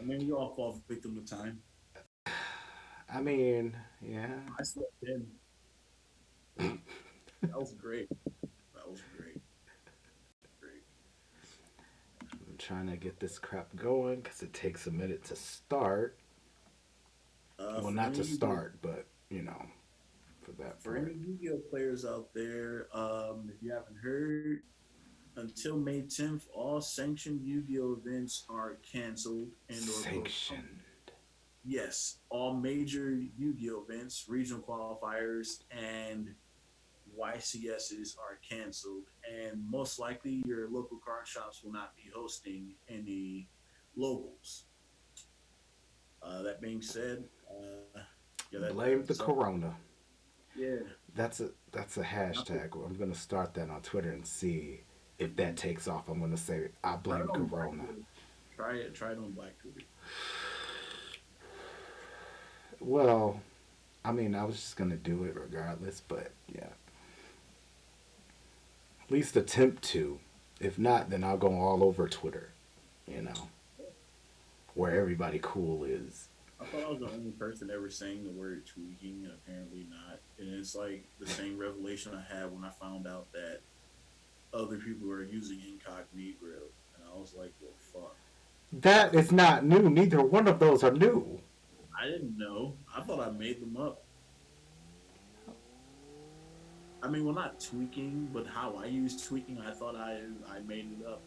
mean, we all fall victim to time. I mean, yeah. I slept in. That was great. That was great. Great. I'm trying to get this crap going because it takes a minute to start. Well, For not any to Yu-Gi-Oh, start, but for that for any part. Yu-Gi-Oh players out there, if you haven't heard, until May 10th, all sanctioned Yu-Gi-Oh events are canceled and or postponed. Sanctioned. Yes, all major Yu-Gi-Oh events, regional qualifiers, and YCSs are canceled, and most likely your local card shops will not be hosting any locals. That being said, yeah, Blame that's the all. corona. Yeah, That's a not the, hashtag. I'm gonna start that on Twitter and see if that takes off. I'm gonna say I try it blame on Black corona. Twitter. Try it. Try it on Black Twitter. Well, I mean, I was just gonna do it regardless, but yeah, at least attempt to. If not, then I'll go all over Twitter. You know, where everybody cool is. I thought I was the only person ever saying the word tweaking, and apparently not. And it's like the same revelation I had when I found out that other people are using incognito, and I was like, "Well, fuck." That is not new. Neither one of those are new. I didn't know. I thought I made them up. I mean, well, not tweaking, but how I use tweaking, I thought I made it up.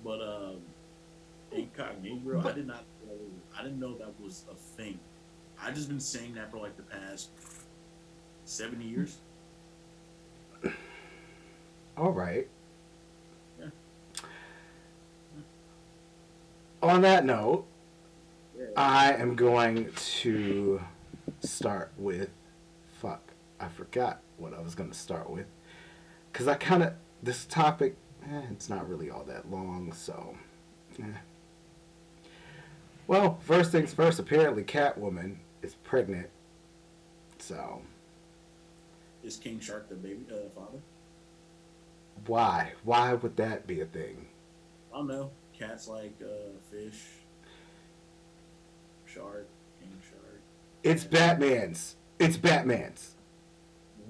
But incognito, I But did not. I didn't know that was a thing. I just been saying that for like the past 70 years. all right. Yeah, yeah, On that note, yeah. I am going to start with. Fuck, I forgot what I was going to start with. Because I kind of. This topic, it's not really all that long, so. Eh. Well, first things first, apparently Catwoman is pregnant, so. Is King Shark the baby father? Why? Why would that be a thing? I don't know. Cats like fish, shark, King Shark, It's cat. Batman's. It's Batman's.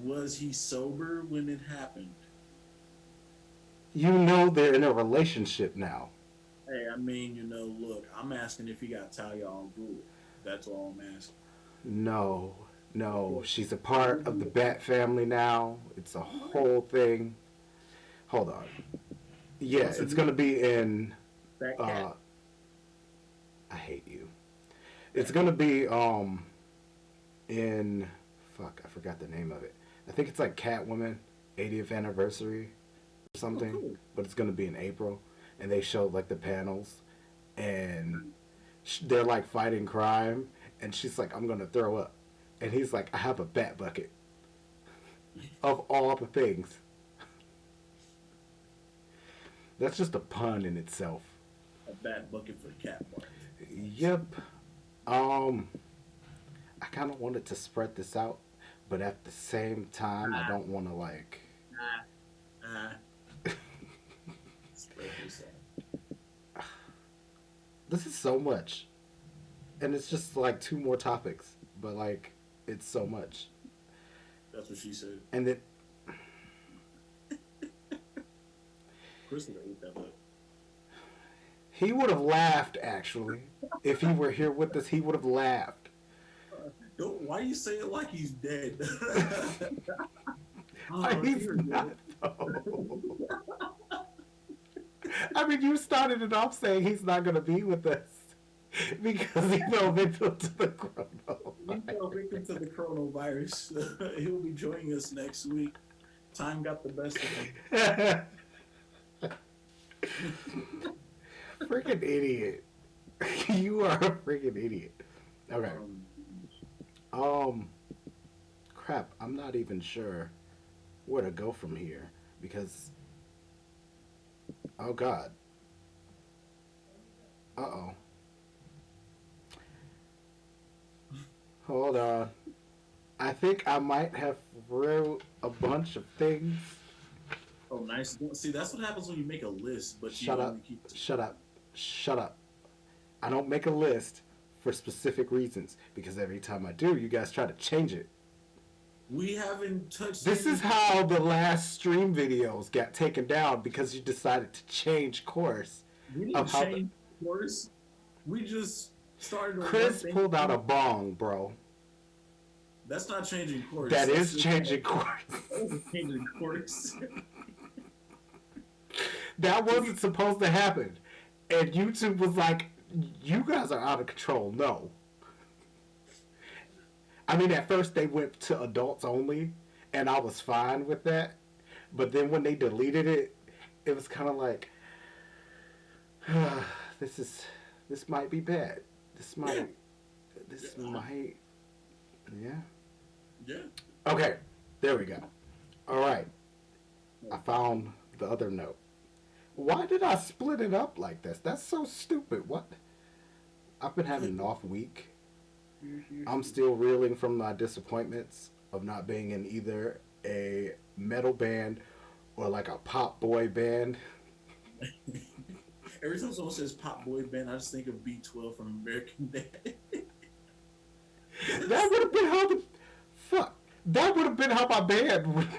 Was he sober when it happened? You know they're in a relationship now. Hey, I mean, look, I'm asking if he got Talia al Ghul. That's all I'm asking. No, no, Because she's a it part would of be the a Bat family now. It's a right. whole thing. Hold on. Yeah, What's her it's name? gonna be in. Fat cat. Uh, I hate you. It's gonna be in. Fuck, I forgot the name of it. I think it's like Catwoman 80th anniversary or Oh, something, cool. but it's gonna be in April, and they showed like the panels, and they're like fighting crime, and she's like, "I'm gonna throw up," and he's like, "I have a bat bucket." Of all the things, that's just a pun in itself. A bad bucket for cat party. Yep. Um, I kind of wanted to spread this out, but at the same time, I Ah, don't want to like. ah, ah. Spread this out. This is so much, and it's just like two more topics, but like it's so much, That's what she said. and then Chris would have ate that up. he would have laughed actually if he were here with us. He would have laughed. Don't. Why you say it like he's dead? Oh, He's you're not good. though. I mean, you started it off saying he's not going to be with us because he fell victim to the He fell victim to the coronavirus. He'll be joining us next week. Time got the best of him. coronavirus. Freaking idiot. You are a freaking idiot. Okay. Um, Um, crap. I'm not even sure where to go from here because, oh God. Uh oh. Hold on. I think I might have wrote a bunch of things. oh, nice. See, that's what happens when you make a list, but you Shut only up. keep. Shut up. Shut up. I don't make a list for specific reasons because every time I do, you guys try to change it. We haven't touched This is anything. how the last stream videos got taken down because you decided to change course We didn't of how the change course. We just started on one Chris thing. pulled out a bong, bro. That's not changing course. That That's is just changing course. changing course. That wasn't supposed to happen. And YouTube was like, you guys are out of control. No. I mean, at first they went to adults only, and I was fine with that. But then when they deleted it, it was kind of like, this is, this might be bad. This Yeah. might, this might, yeah. Yeah. Okay, there we go. All right, I found the other note. Why did I split it up like this? That's so stupid. What? I've been having an off week. I'm still reeling from my disappointments of not being in either a metal band or like a pop boy band. Every time someone says pop boy band, I just think of B12 from American Dad. That would have been how the fuck. That would have been how my band would.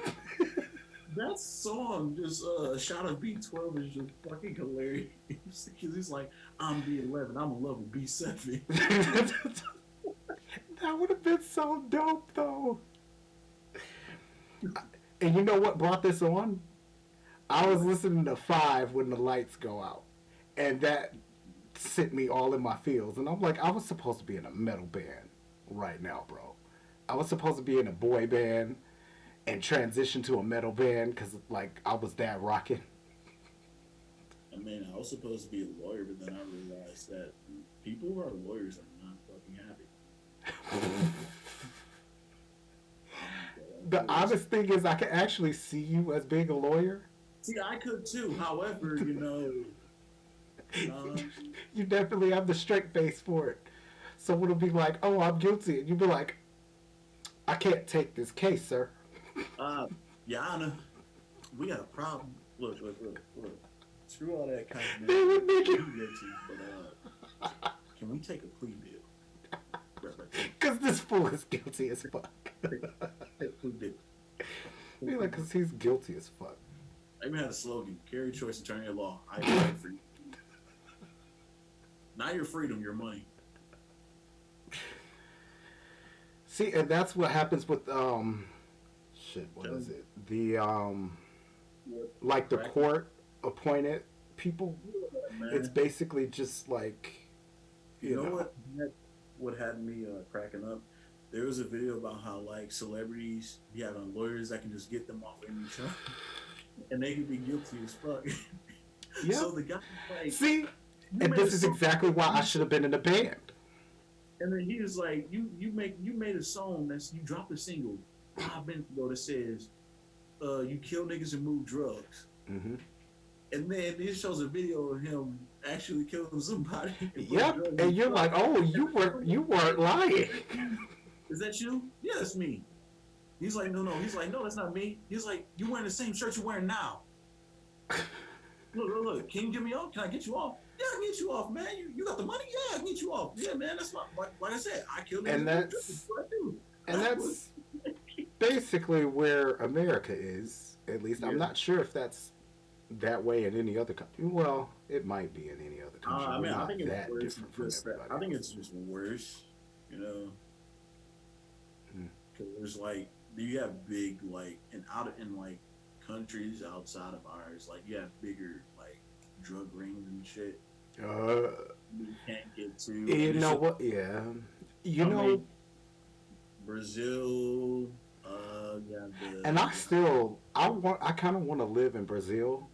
That song, just a shot of B12 is just fucking hilarious. Because he's like, I'm B11, I'm in love with B7. That would have been so dope, though. And you know what brought this on? I was listening to Five when the lights go out, and that sent me all in my feels. And I'm like, I was supposed to be in a metal band right now, bro. I was supposed to be in a boy band and transition to a metal band because like I was that rocking. I mean, I was supposed to be a lawyer, but then I realized that people who are lawyers are not fucking happy. The honest thing is, I can actually see you as being a lawyer. See, I could too. However, You definitely have the straight face for it. Someone will be like, "Oh, I'm guilty," and you'll be like, "I can't take this case, sir." Your Honor, we got a problem. Look. Screw all that kind of They would make you, but can we take a plea deal? because this fool is guilty as fuck. Plea deal. Be like, because he's guilty as fuck. I even had a slogan: "Carry choice, attorney at law. I fight for you." Not your freedom, your money. See, and that's what happens with shit. What is it? The like the court appointed people. Man. It's basically just like you know what had me cracking up. There was a video about how like celebrities be having lawyers that can just get them off any charge, and they can be guilty as fuck. Yeah. So the guy like see, and this is exactly why I should have been in a band. And then he was like, "You made a song you dropped a single 5 minutes ago that says, you kill niggas and move drugs." Mm-hmm. And then it shows a video of him actually killing somebody. Yep, and you're like, "Oh, you weren't lying." Is that you? Yeah, that's me. He's like, no. He's like, no, that's not me. He's like, you wearing the same shirt you're wearing now. Look. Can you get me off? Can I get you off? Yeah, I can get you off, man. You got the money? Yeah, I can get you off. Yeah, man, that's not like I said, I killed him. And that's basically where America is. At least I'm not sure if that's that way in any other country. Well, it might be in any other country. I mean, I think it's that worse. different from everybody. I think it's just worse, because there's like you have big like in like countries outside of ours, like you have bigger like drug rings and shit. You can't get to. You know what? Yeah. You know. Mean, Brazil. And I kind of want to live in Brazil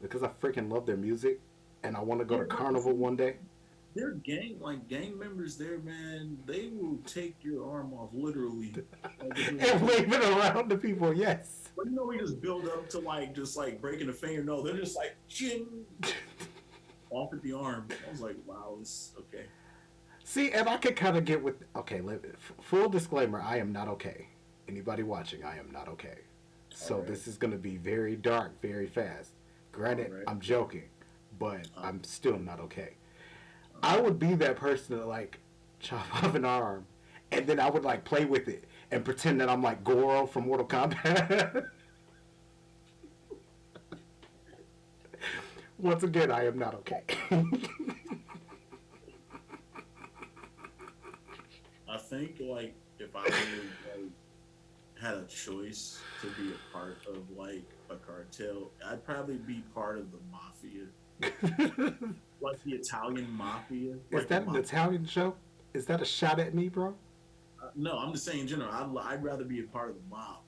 because I freaking love their music, and I want to go to Carnival one day. They're gang members there, man. They will take your arm off literally and wave it around to people. Yes. But we just build up to just breaking a finger. No, they're just like chin off at the arm. I was like, wow, this is okay. See, and I could kind of get with full disclaimer: I am not okay. Anybody watching, I am not okay. So this is going to be very dark, very fast. Granted, I'm joking, but I'm still not okay. I would be that person to like chop off an arm, and then I would like play with it and pretend that I'm like Goro from Mortal Kombat. Once again, I am not okay. I think like if I would like had a choice to be a part of like a cartel, I'd probably be part of the mafia, like the Italian mafia, Is like the that an mafia. Italian show? Is that a shot at me, bro? No, I'm just saying in general. I'd rather be a part of the mob.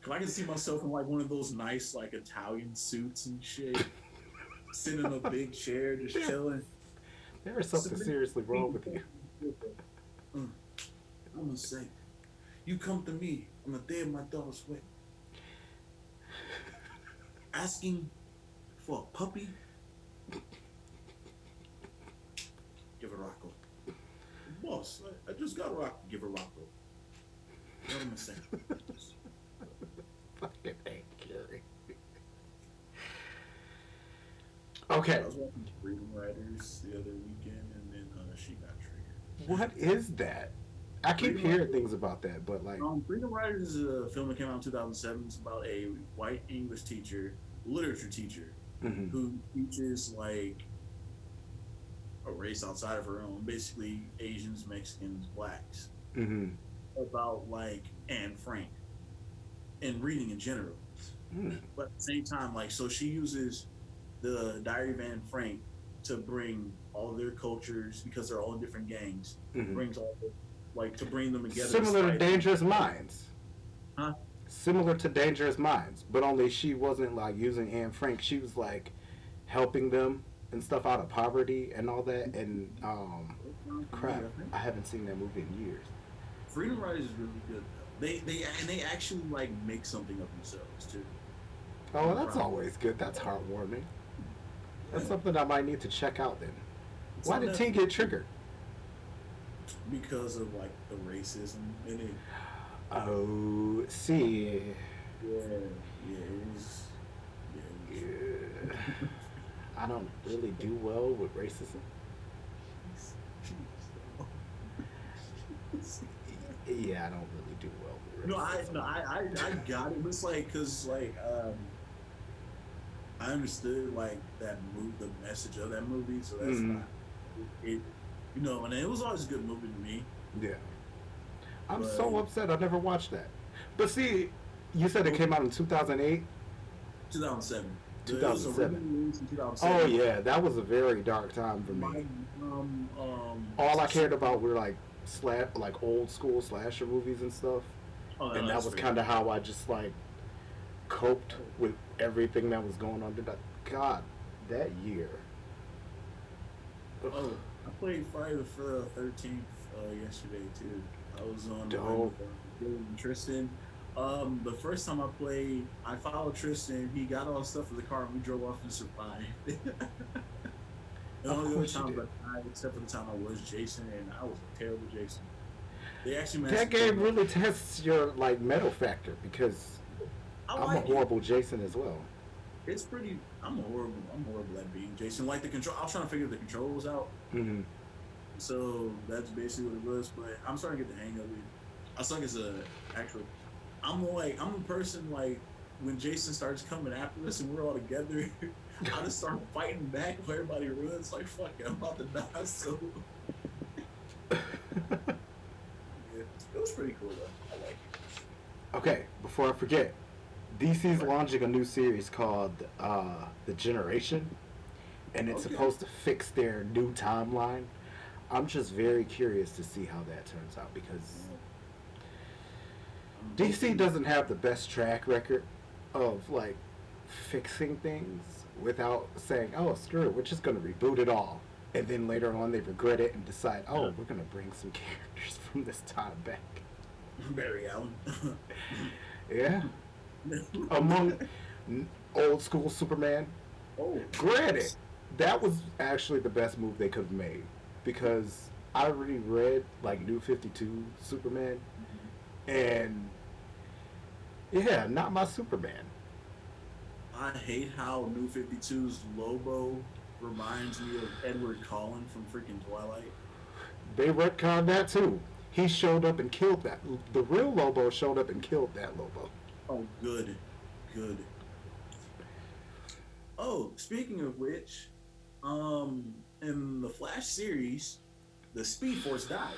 Cause I can see myself in like one of those nice like Italian suits and shit, sitting in a big chair, just There, chilling. there is something Submit seriously me. wrong with you. I'm gonna say, you come to me on the day of my daughter's wedding, asking for a puppy, give her Rocco. Boss, I just got Rocco, give her Rocco. You know what I'm saying? Fucking Hank Carey. Okay, I was watching Freedom Riders the other weekend, and then she got triggered. what is that? I keep Freedom hearing Riders. things about that, but like, Freedom Riders is a film that came out in 2007. It's about a white English teacher, literature teacher, mm-hmm, who teaches like a race outside of her own, basically Asians, Mexicans, blacks, mm-hmm, about like Anne Frank and reading in general. mm, But at the same time, like, so she uses the Diary of Anne Frank to bring all their cultures because they're all in different gangs. mm-hmm. Brings all the, like to bring them together. Similar to Dangerous Minds. Huh? Similar to Dangerous Minds, but only she wasn't like using Anne Frank. She was like helping them and stuff out of poverty and all that. And crap, I haven't seen that movie in years. Freedom Riders is really good though. They actually like make something of themselves too. Oh, well, that's always good. That's heartwarming. That's Yeah, something I might need to check out then. it's Why on did T Netflix get triggered? because of like the racism in it. Oh, see. Yeah, yeah, it was. Yeah, it Yeah. I don't really do well with racism. was. Jeez. Yeah, I don't really do well with No, I racism. no, I got it. It's like because like I understood like that move, the message of that movie. So that's Mm, not it. And it was always a good movie to me. yeah. I'm But so upset I never watched that. But see, you said it came out in 2008? 2007. It was originally 2007. released in Oh 2007. yeah, that was a very dark time for My me. All I cared so, about were like old school slasher movies and stuff. oh no, And that that's was fair. kind of how I just like coped with everything that was going on. God, that year. Ugh, Oh, I played Friday the 13th yesterday too. I was online with dope. Dylan and Tristan. The first time I played, I followed Tristan. He got all the stuff in the car, and we drove off and survived. The Of only other course you times did. I died, except for the time I was Jason, and I was a terrible Jason. They actually managed That to kill game me. really tests your like metal factor because I I'm a like it. horrible Jason as well. It's pretty. I'm horrible at being Jason. Like the control. I was trying to figure if the control was out. Hmm. So that's basically what it was. But I'm starting to get the hang of it. I suck as a actual. I'm a person like when Jason starts coming after us and we're all together. I just start fighting back while everybody runs. Like fuck it, I'm about to die. So yeah, it was pretty cool though. I like it. Okay, before I forget, DC's Right. launching a new series called The Generation, and it's Okay. supposed to fix their new timeline. I'm just very curious to see how that turns out because I'm DC hoping. doesn't have the best track record of like fixing things without saying, "Oh, screw it, we're just gonna reboot it all," and then later on they regret it and decide, "Oh, we're gonna bring some characters from this time back." Barry Allen. Yeah, among old school Superman. Oh, Granted, that was actually the best move they could have made because I already read like New 52 Superman, and yeah, not my Superman. I hate how New 52's Lobo reminds me of Edward Cullen from freaking Twilight. They retconned that too. He showed up and killed that. The real Lobo showed up and killed that Lobo. Oh, good, good. Oh, speaking of which, in the Flash series, the Speed Force died.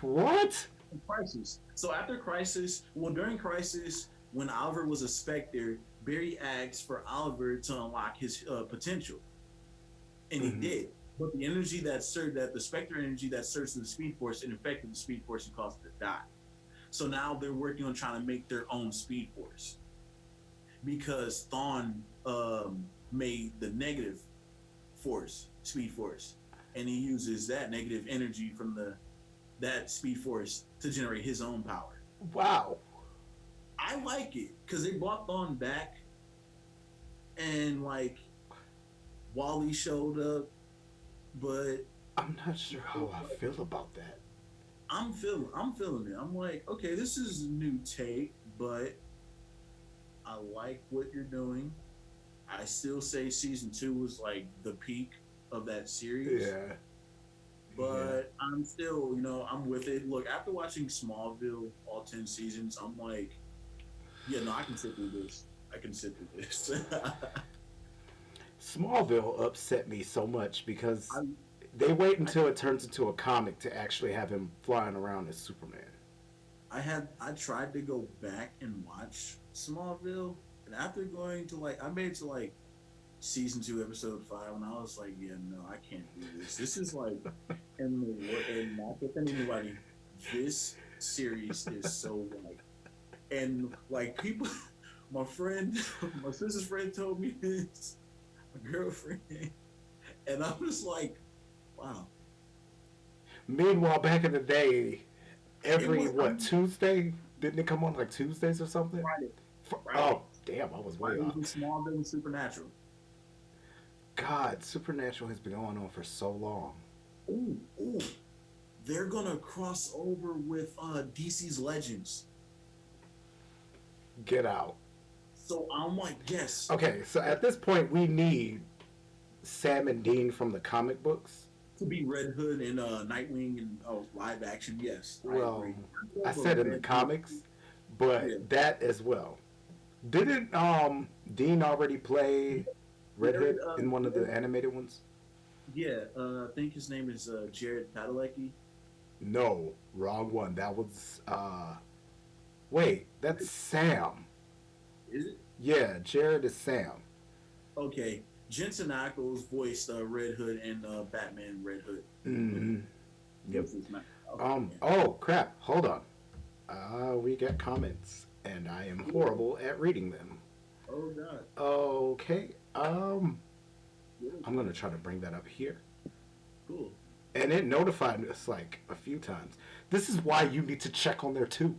What? Crisis. So after Crisis, well, during Crisis, when Oliver was a Spectre, Barry asked for Oliver to unlock his potential, and he Mm-hmm. did. But the energy that surged, that the Spectre energy that surged to the Speed Force, it infected the Speed Force and caused it to die. So now they're working on trying to make their own Speed Force because Thawne made the negative force, Speed Force, and he uses that negative energy from the that Speed Force to generate his own power. Wow. I like it because they brought Thawne back, and like Wally showed up, but I'm not sure how I feel about that. I'm feeling it. I'm like, okay, this is a new take, but I like what you're doing. I still say season two was like the peak of that series, Yeah. Yeah. but I'm still, I'm with it. Look, after watching Smallville all 10 seasons, I'm like, yeah, no, I can sit through this. I can sit through this. Smallville upset me so much because I, they wait I until it turns into a comic to actually have him flying around as Superman. I tried to go back and watch Smallville, and after going to I made it to season two, episode five, and I was like, yeah, no, I can't do this. This is like, and not defending anybody, this series is so white, and like people, my friend, my sister's friend told me this, my girlfriend, and I'm just like, wow, Meanwhile, back in the day, it every was. I what mean, Tuesday didn't it come on like Tuesdays or something? Friday, Oh Friday, damn, I was way Friday off. was Smallville and Supernatural. God, Supernatural has been going on for so long. Ooh, ooh, they're gonna cross over with DC's Legends. Get out. So I'm like, yes, Okay, so at this point, we need Sam and Dean from the comic books. to be Red Hood and Nightwing and live action. Yes, I Well, agree. I But said in the Red Hood, comics, but yeah, that as well. Didn't Dean already play Red Jared, Hood in one of the animated ones? yeah, I think his name is Jared Padalecki. No, wrong one. That was wait, that's Sam. Is it? Yeah, Jared is Sam. Okay, Jensen Ackles voiced Red Hood and Batman Red Hood. Mm-hmm. Yep. Voices not. Okay, yeah. Oh crap! Hold on. We get comments, and I am Cool. horrible at reading them. Oh God. Okay. Yeah, I'm gonna try to bring that up here, cool. and it notified us like a few times. This is why you need to check on there too.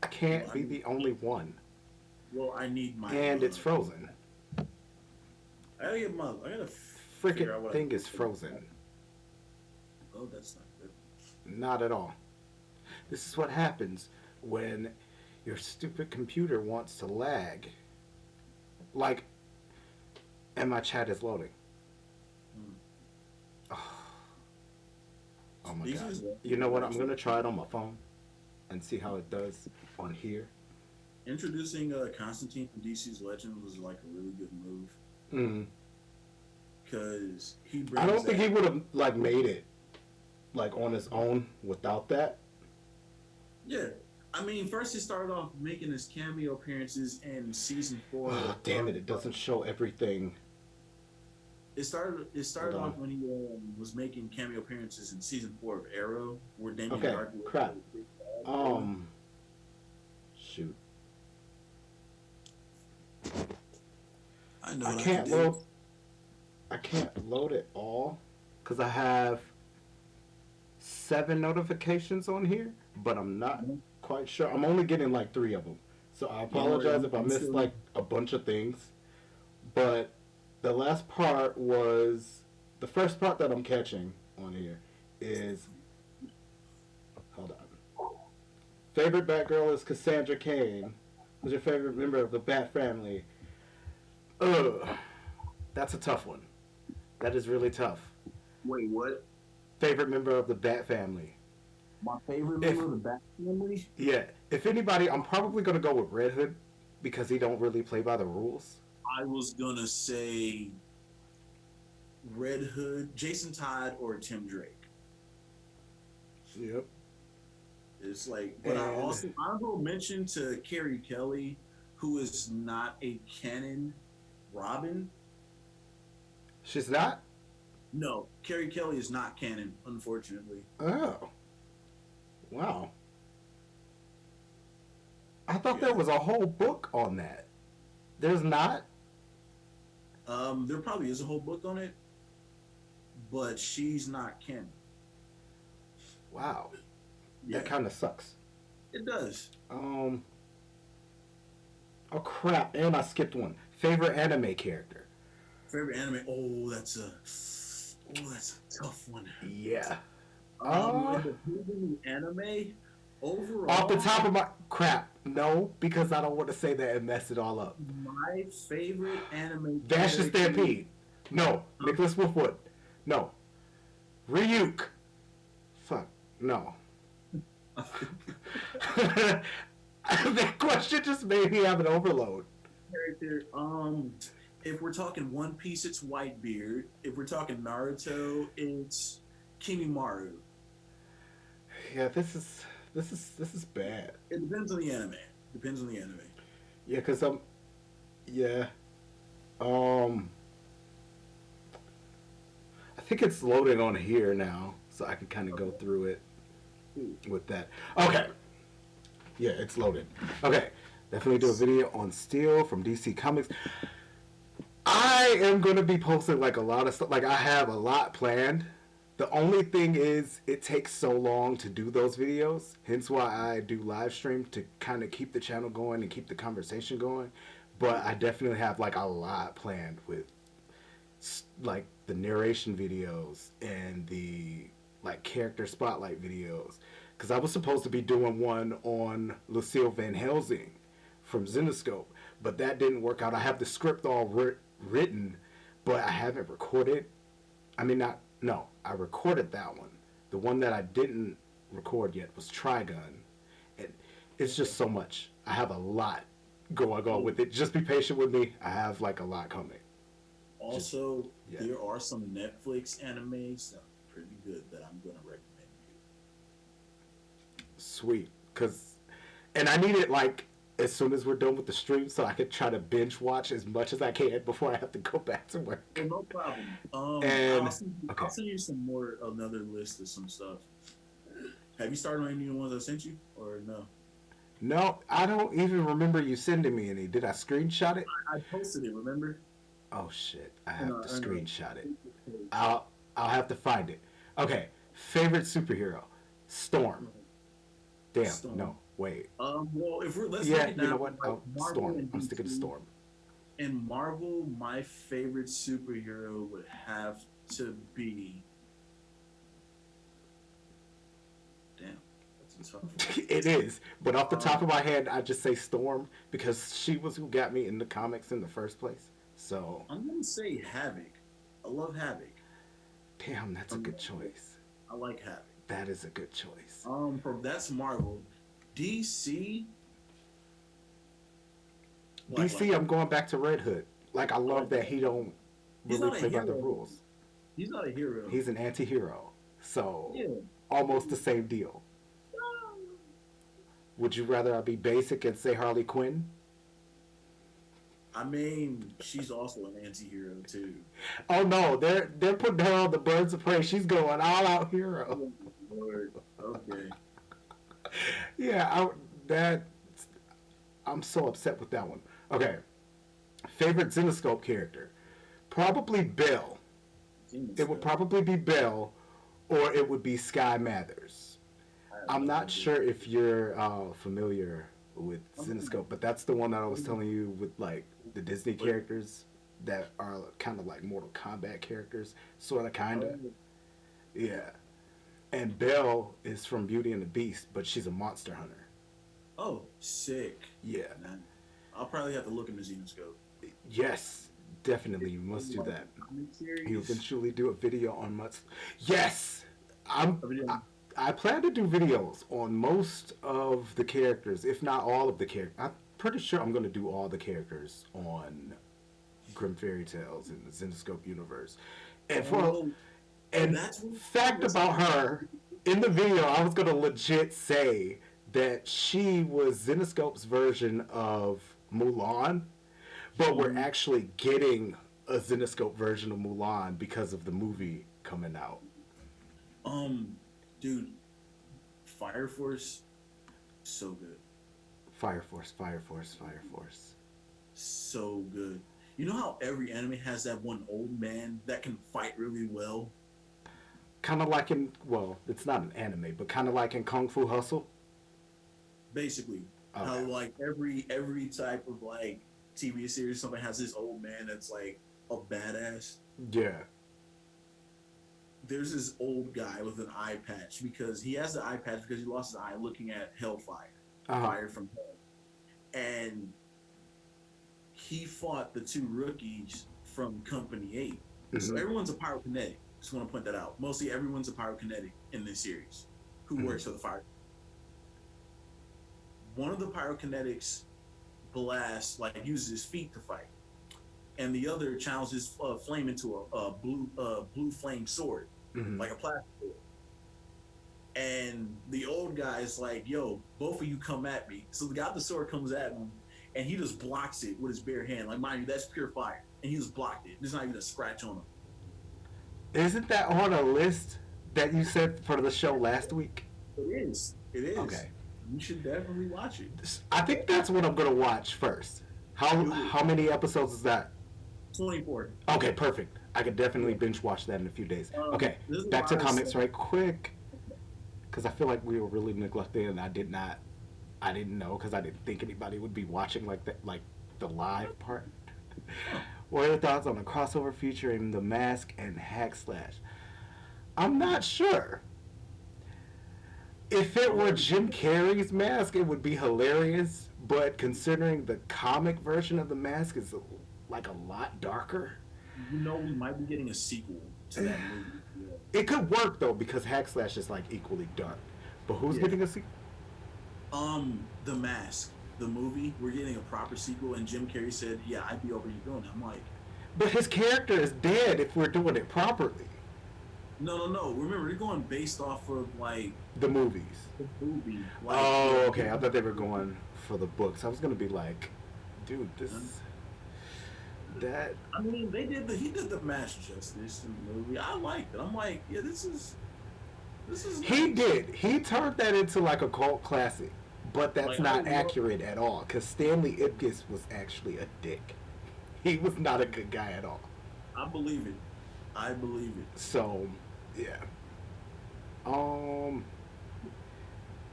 I Well, can't be the only one, I need my. and it's frozen. I gotta get my. I gotta figure Freaking out what I thing do. is frozen. Oh, that's not good. Not at all. This is what happens when your stupid computer wants to lag. Like, and my chat is loading. Hmm. Oh my These god. is You know what? I'm gonna try it on my phone and see how it does on here. introducing Constantine from DC's Legends was like a really good move Mm. because he I brings don't think that. he would have like made it like on his own without that. Yeah, I mean, first he started off making his cameo appearances in season four. Oh damn it! It doesn't show everything. It Hold started off on. when he was making cameo appearances in season four of Arrow, where Damien Okay. Dark was Crap. a big bad villain. Um. Shoot. I know I what I can can't do. load. I can't load it all because I have 7 notifications on here, but I'm not Mhm. quite sure. I'm only getting like 3 of them, so I Don't worry, apologize if I I'm missed still. like a bunch of things. But the last part was the first part that I'm catching on here is hold on. Favorite Batgirl is Cassandra Cain. Who's your favorite member of the Bat family? Ugh. That's a tough one. That is really tough. Wait, what? Favorite member of the Bat family? My favorite If member of the Bat Family? Yeah, if anybody, I'm probably gonna go with Red Hood because he don't really play by the rules. I was gonna say Red Hood, Jason Todd, or Tim Drake. Yep. It's like, but I And also honorable mention to Carrie Kelly, who is not a canon Robin. she's not. No, Carrie Kelly is not canon, unfortunately. Oh, wow. I thought there Yeah. was a whole book on that. There's not. There probably is a whole book on it, but she's not canon. Wow, that Yeah, kind of sucks. it does. Um. Oh crap! And I skipped one. Favorite anime character? Favorite anime? Oh, that's a tough one. Yeah. In Uh, the Disney anime, Off the overall, top of my crap, no, because I don't want to say that and mess it all up. my favorite anime Vash the character. Stampede. No. Nicholas Wolfwood. No. Ryuk. Fuck. No. That question just made me have an overload. Character. If we're talking One Piece, it's Whitebeard. If we're talking Naruto, it's Kimimaru. Yeah, this is bad. It depends on the anime. Depends on the anime. Yeah, cause I'm. Yeah. Um. I think it's loading on here now, so I can kind of go Okay. through it Cool. with that. Okay. Yeah, it's loaded. Okay. Definitely do a video on Steel from DC Comics. I am going to be posting like a lot of stuff. Like I have a lot planned. The only thing is it takes so long to do those videos. Hence why I do live stream to kind of keep the channel going and keep the conversation going. But I definitely have like a lot planned with like the narration videos and the like character spotlight videos. Because I was supposed to be doing one on Lucille Van Helsing from Zenoscope, but that didn't work out. I have the script all written, but I haven't recorded. I mean, not no. I recorded that one. The one that I didn't record yet was Trigun, and it's just so much. I have a lot going on with it. Just be patient with me. I have like a lot coming. Just Also, yeah, there are some Netflix animes that are pretty good that I'm gonna recommend you. sweet. And I need it like as soon as we're done with the stream, so I could try to binge watch as much as I can before I have to go back to work. Oh, no problem. And I'll okay, send you some more another list of some stuff. Have you started on any of the ones I sent you, or no? no, I don't even remember you sending me any. Did I screenshot it? I posted it. Remember? Oh shit, I In have to in screenshot it. a page. I'll have to find it. Okay, favorite superhero, Storm. Damn, Storm. no, wait. Well, if we're let's break Yeah, it you know down what? like Oh, Marvel Storm. and I'm sticking to DC. Storm. In Marvel, my favorite superhero would have to be. Damn, that's a tough one. It is, but off the top Um, of my head, I just say Storm because she was who got me into comics in the first place. So, I'm gonna say Havoc. I love Havoc. damn, that's a From good choice. I like Havoc. That is a good choice. From that's Marvel. DC, Black DC, I'm Lightning. going back to Red Hood. Like I I love like that that. he don't He's really not a play by the hero. rules. He's not a hero. He's an anti-hero. So, Yeah. almost the same deal. Would you rather I be basic and say Harley Quinn? I mean, she's also an anti-hero too. Oh no, they're putting her on the Birds of Prey. She's going all out hero. Oh, Lord. Okay. Yeah, that I'm so upset with that one. Okay, favorite Zenoscope character, probably Bill. Genius, It would though. probably be Bill, or it would be Sky Mathers. I have I'm no not idea. sure if you're familiar with Okay. Zenoscope, but that's the one that I was telling you with like the Disney What? characters that are kind of like Mortal Kombat characters, sort of, kind of. Oh, Yeah. And Belle is from Beauty and the Beast, but she's a monster hunter. oh, sick. Yeah. Man, I'll probably have to look in the Xenoscope. Yes. Definitely, you must do like that. a comic You series. eventually do a video on Mutz. Yes, I'm. A video. I plan to do videos on most of the characters, if not all of the characters. I'm pretty sure I'm going to do all the characters on Grim Fairy Tales in the Zenoscope universe. And for Oh, oh, and that's what it fact was. about her in the video, I was going to legit say that she was Zenoscope's version of Mulan, but we're Mhm. actually getting a Zenoscope version of Mulan because of the movie coming out. Um, dude, Fire Force, so good, Fire Force, Fire Force, Fire Force. so good. You know how every anime has that one old man that can fight really well? Kind of like in, well, it's not an anime, but kind of like in Kung Fu Hustle. Basically, how Okay. like every type of like TV series, somebody has this old man that's like a badass. Yeah. There's this old guy with an eye patch because he has the eye patch because he lost his eye looking at hellfire, Uh huh. fire from hell, and he fought the two rookies from Company 8. So Mm-hmm. everyone's a pyrokinetic. Just want to point that out. Mostly everyone's a pyrokinetic in this series who Mm-hmm. works for the fire. One of the pyrokinetics blasts, like uses his feet to fight, and the other channels his flame into a blue flame sword, Mm-hmm. like a plastic sword. And the old guy is like, "Yo, both of you come at me." So the guy with the sword comes at him, and he just blocks it with his bare hand. Like, mind you, that's pure fire, and he just blocked it. There's not even a scratch on him. Isn't that on a list that you said for the show last week? It is. It is. Okay. You should definitely watch it. I think that's what I'm gonna watch first. How Do it. how many episodes is that? 24. Okay, perfect. I could definitely Yeah. binge watch that in a few days. Okay, There's a back to lot of comics stuff. right quick because I feel like we were really neglected and I didn't know because I didn't think anybody would be watching like that, like the live part. Huh. What are your thoughts on a crossover featuring The Mask and Hack Slash? I'm not sure. If it were Jim Carrey's mask, it would be hilarious. But considering the comic version of the mask is like a lot darker, You know, we might be getting a sequel to that movie. Yeah. it could work though because Hack Slash is like equally dark. But who's Yeah. getting a sequel? The Mask, the movie, we're getting a proper sequel, and Jim Carrey said, "Yeah, I'd be over you doing it." I'm like, But his character is dead if we're doing it properly. no, no, no. Remember, they're going based off of like The movies. the movie, like Oh, okay. I thought they were going for the books. I was gonna be like, dude, this that I mean, he did the Mask justice in the movie. I liked it. I'm like, yeah, this is he nice. did. He turned that into like a cult classic, but that's Like I not love, accurate at all. Because Stanley Ipkiss was actually a dick. He was not a good guy at all. I believe it. I believe it. So, yeah. Um,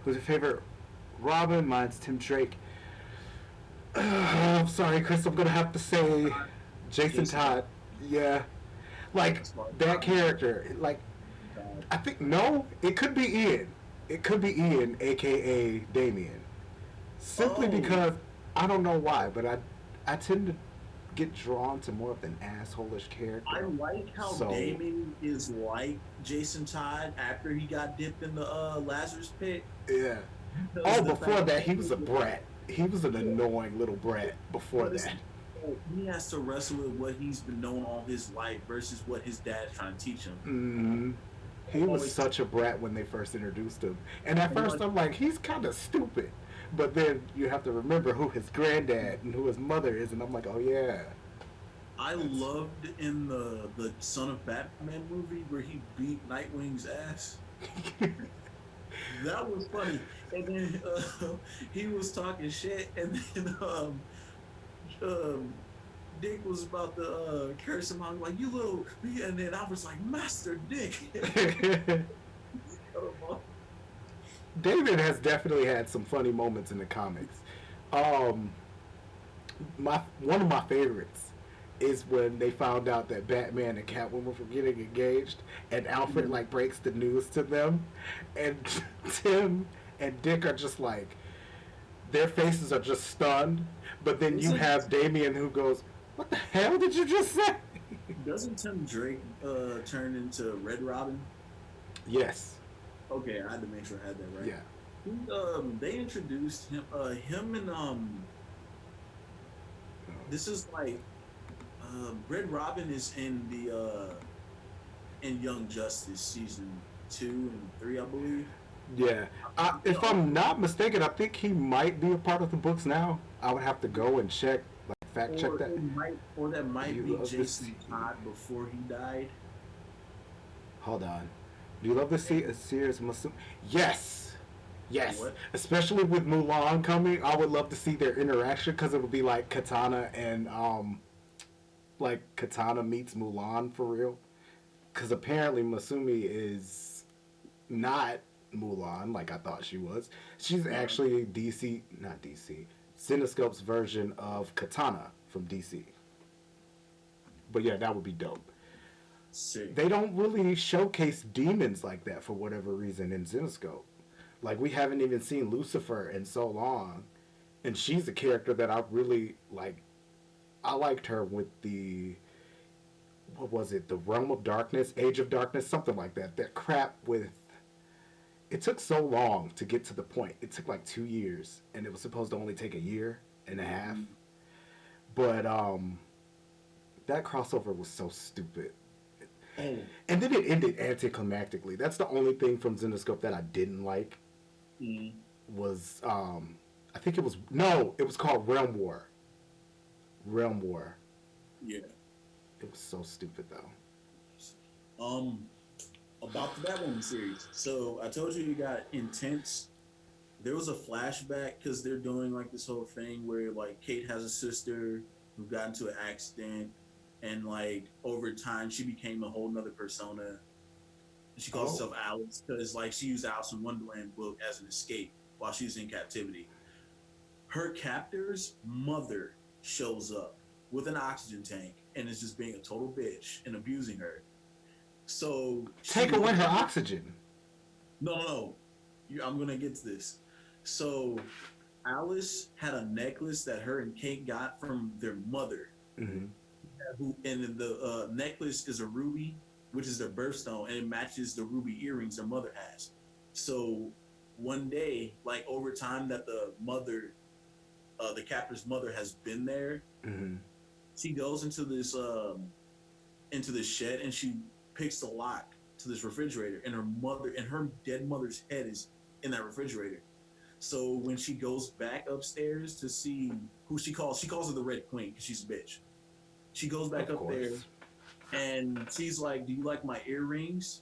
who's your favorite Robin? Mine's Tim Drake. I'm sorry, Chris. I'm gonna have to say Jason Jason Todd. Todd. Yeah, like As far as that Robin, character. Like Todd. I think no, it could be Ian. It could be Ian, aka Damien. Simply Oh, because I don't know why, but I tend to get drawn to more of an assholeish I character. like how So Damon is like Jason Todd after he got dipped in the Lazarus pit yeah. because Oh, the before fact that, that he was a brat. He was an yeah, annoying little brat before but it's that. he has to wrestle with what he's been known all his life versus what his dad's trying to teach him. Mm, he was Always, such a brat when they first introduced him. And at and first, I'm like, he's kind of stupid. But then you have to remember who his granddad and who his mother is, and I'm like, oh yeah, I that's loved in the Son of Batman movie where he beat Nightwing's ass. That was funny. And then he was talking shit, and then um, Dick was about to curse him out, like you little, and then I was like, Master Dick. David has definitely had some funny moments in the comics. Um, my one of my favorites is when they found out that Batman and Catwoman were getting engaged, and Alfred like breaks the news to them, and Tim and Dick are just like their faces are just stunned. But then you Isn't have Damien who goes, What the hell did you just say? Doesn't Tim Drake turn into Red Robin? Yes. Okay, I had to make sure I had that right. Yeah. They introduced him and this is like Red Robin is in Young Justice season 2 and 3, I believe. Yeah. They If I'm also, not mistaken, I think he might be a part of the books now. I would have to go and check, like fact check that. or that Do might you be love this? Jason Todd before he died. Hold on. Do you love to see a serious Muslim? Yes. Yes. What? Especially with Mulan coming, I would love to see their interaction because it would be like Katana and like Katana meets Mulan for real. Because apparently Masumi is not Mulan like I thought she was. She's Uh, actually DC, not DC, Cinescope's version of Katana from DC. But yeah, that would be dope. Sick. They don't really showcase demons like that for whatever reason in Cinescope. Like we haven't even seen Lucifer in so long, and she's a character that I really like. I liked her with the what was it, the Realm of Darkness, Age of Darkness, something like that. That crap with it took so long to get to the point. It took like 2 years, and it was supposed to only take a year and a half. Mm. But that crossover was so stupid. Oh, And then it ended anticlimactically. That's the only thing from Zenoscope that I didn't like. mm, Was I think it was no, it was called Realm War. Realm War. yeah. It was so stupid though. Um, about the Batwoman series. So I told you you got intense. There was a flashback because they're doing like this whole thing where like Kate has a sister who got into an accident, and like over time she became a whole nother persona. She calls Oh, herself Alice because like she used Alice in Wonderland book as an escape while she was in captivity. Her captor's mother shows up with an oxygen tank and is just being a total bitch and abusing her. So she take away her literally oxygen. no. I'm gonna get to this. So Alice had a necklace that her and Kate got from their mother, Mm-hmm. who and the necklace is a ruby, which is their birthstone, and it matches the ruby earrings their mother has. So one day, like over time that the captor's mother has been there, Mm-hmm. she goes into this shed and she picks the lock to this refrigerator, and her dead mother's head is in that refrigerator. So when she goes back upstairs to see who she calls her the Red Queen because she's a bitch. She goes back Of up there course. and she's like, "Do you like my earrings?"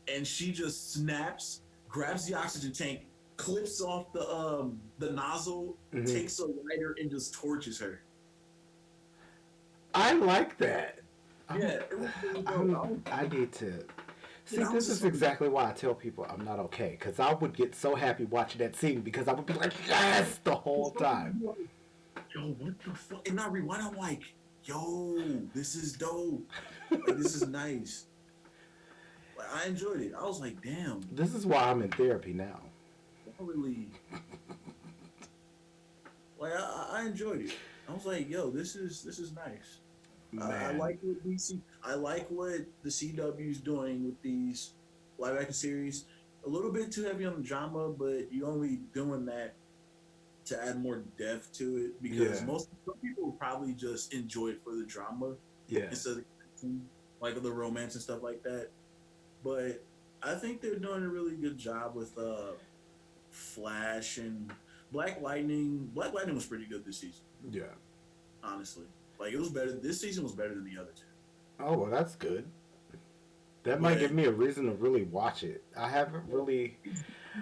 And she just snaps, grabs the oxygen tank, clips off the nozzle, Mm-hmm. takes a lighter, and just torches her. I like that. Yeah, I'm, it was really dope. I need to. See, I was this just is like, exactly why I tell people I'm not okay. Because I would get so happy watching that scene because I would be like, yes, the whole time. yo, what the fuck? And I rewind, I'm like, yo, this is dope. Like, this is nice. Like, I enjoyed it. I was like, damn, This is why I'm in therapy now. y'all really, like, I enjoyed it. I was like, yo, this is nice. I Man. like what DC. I like what the CW's doing with these live action series. A little bit too heavy on the drama, but you only doing that to add more depth to it because Yeah. some people probably just enjoy it for the drama Yeah. instead of like the romance and stuff like that. But I think they're doing a really good job with Flash and Black Lightning. Black Lightning was pretty good this season, Yeah. honestly. Like it was better. This season was better than the other two. Oh, well, that's good. That might give But me a reason to really watch it. I haven't really.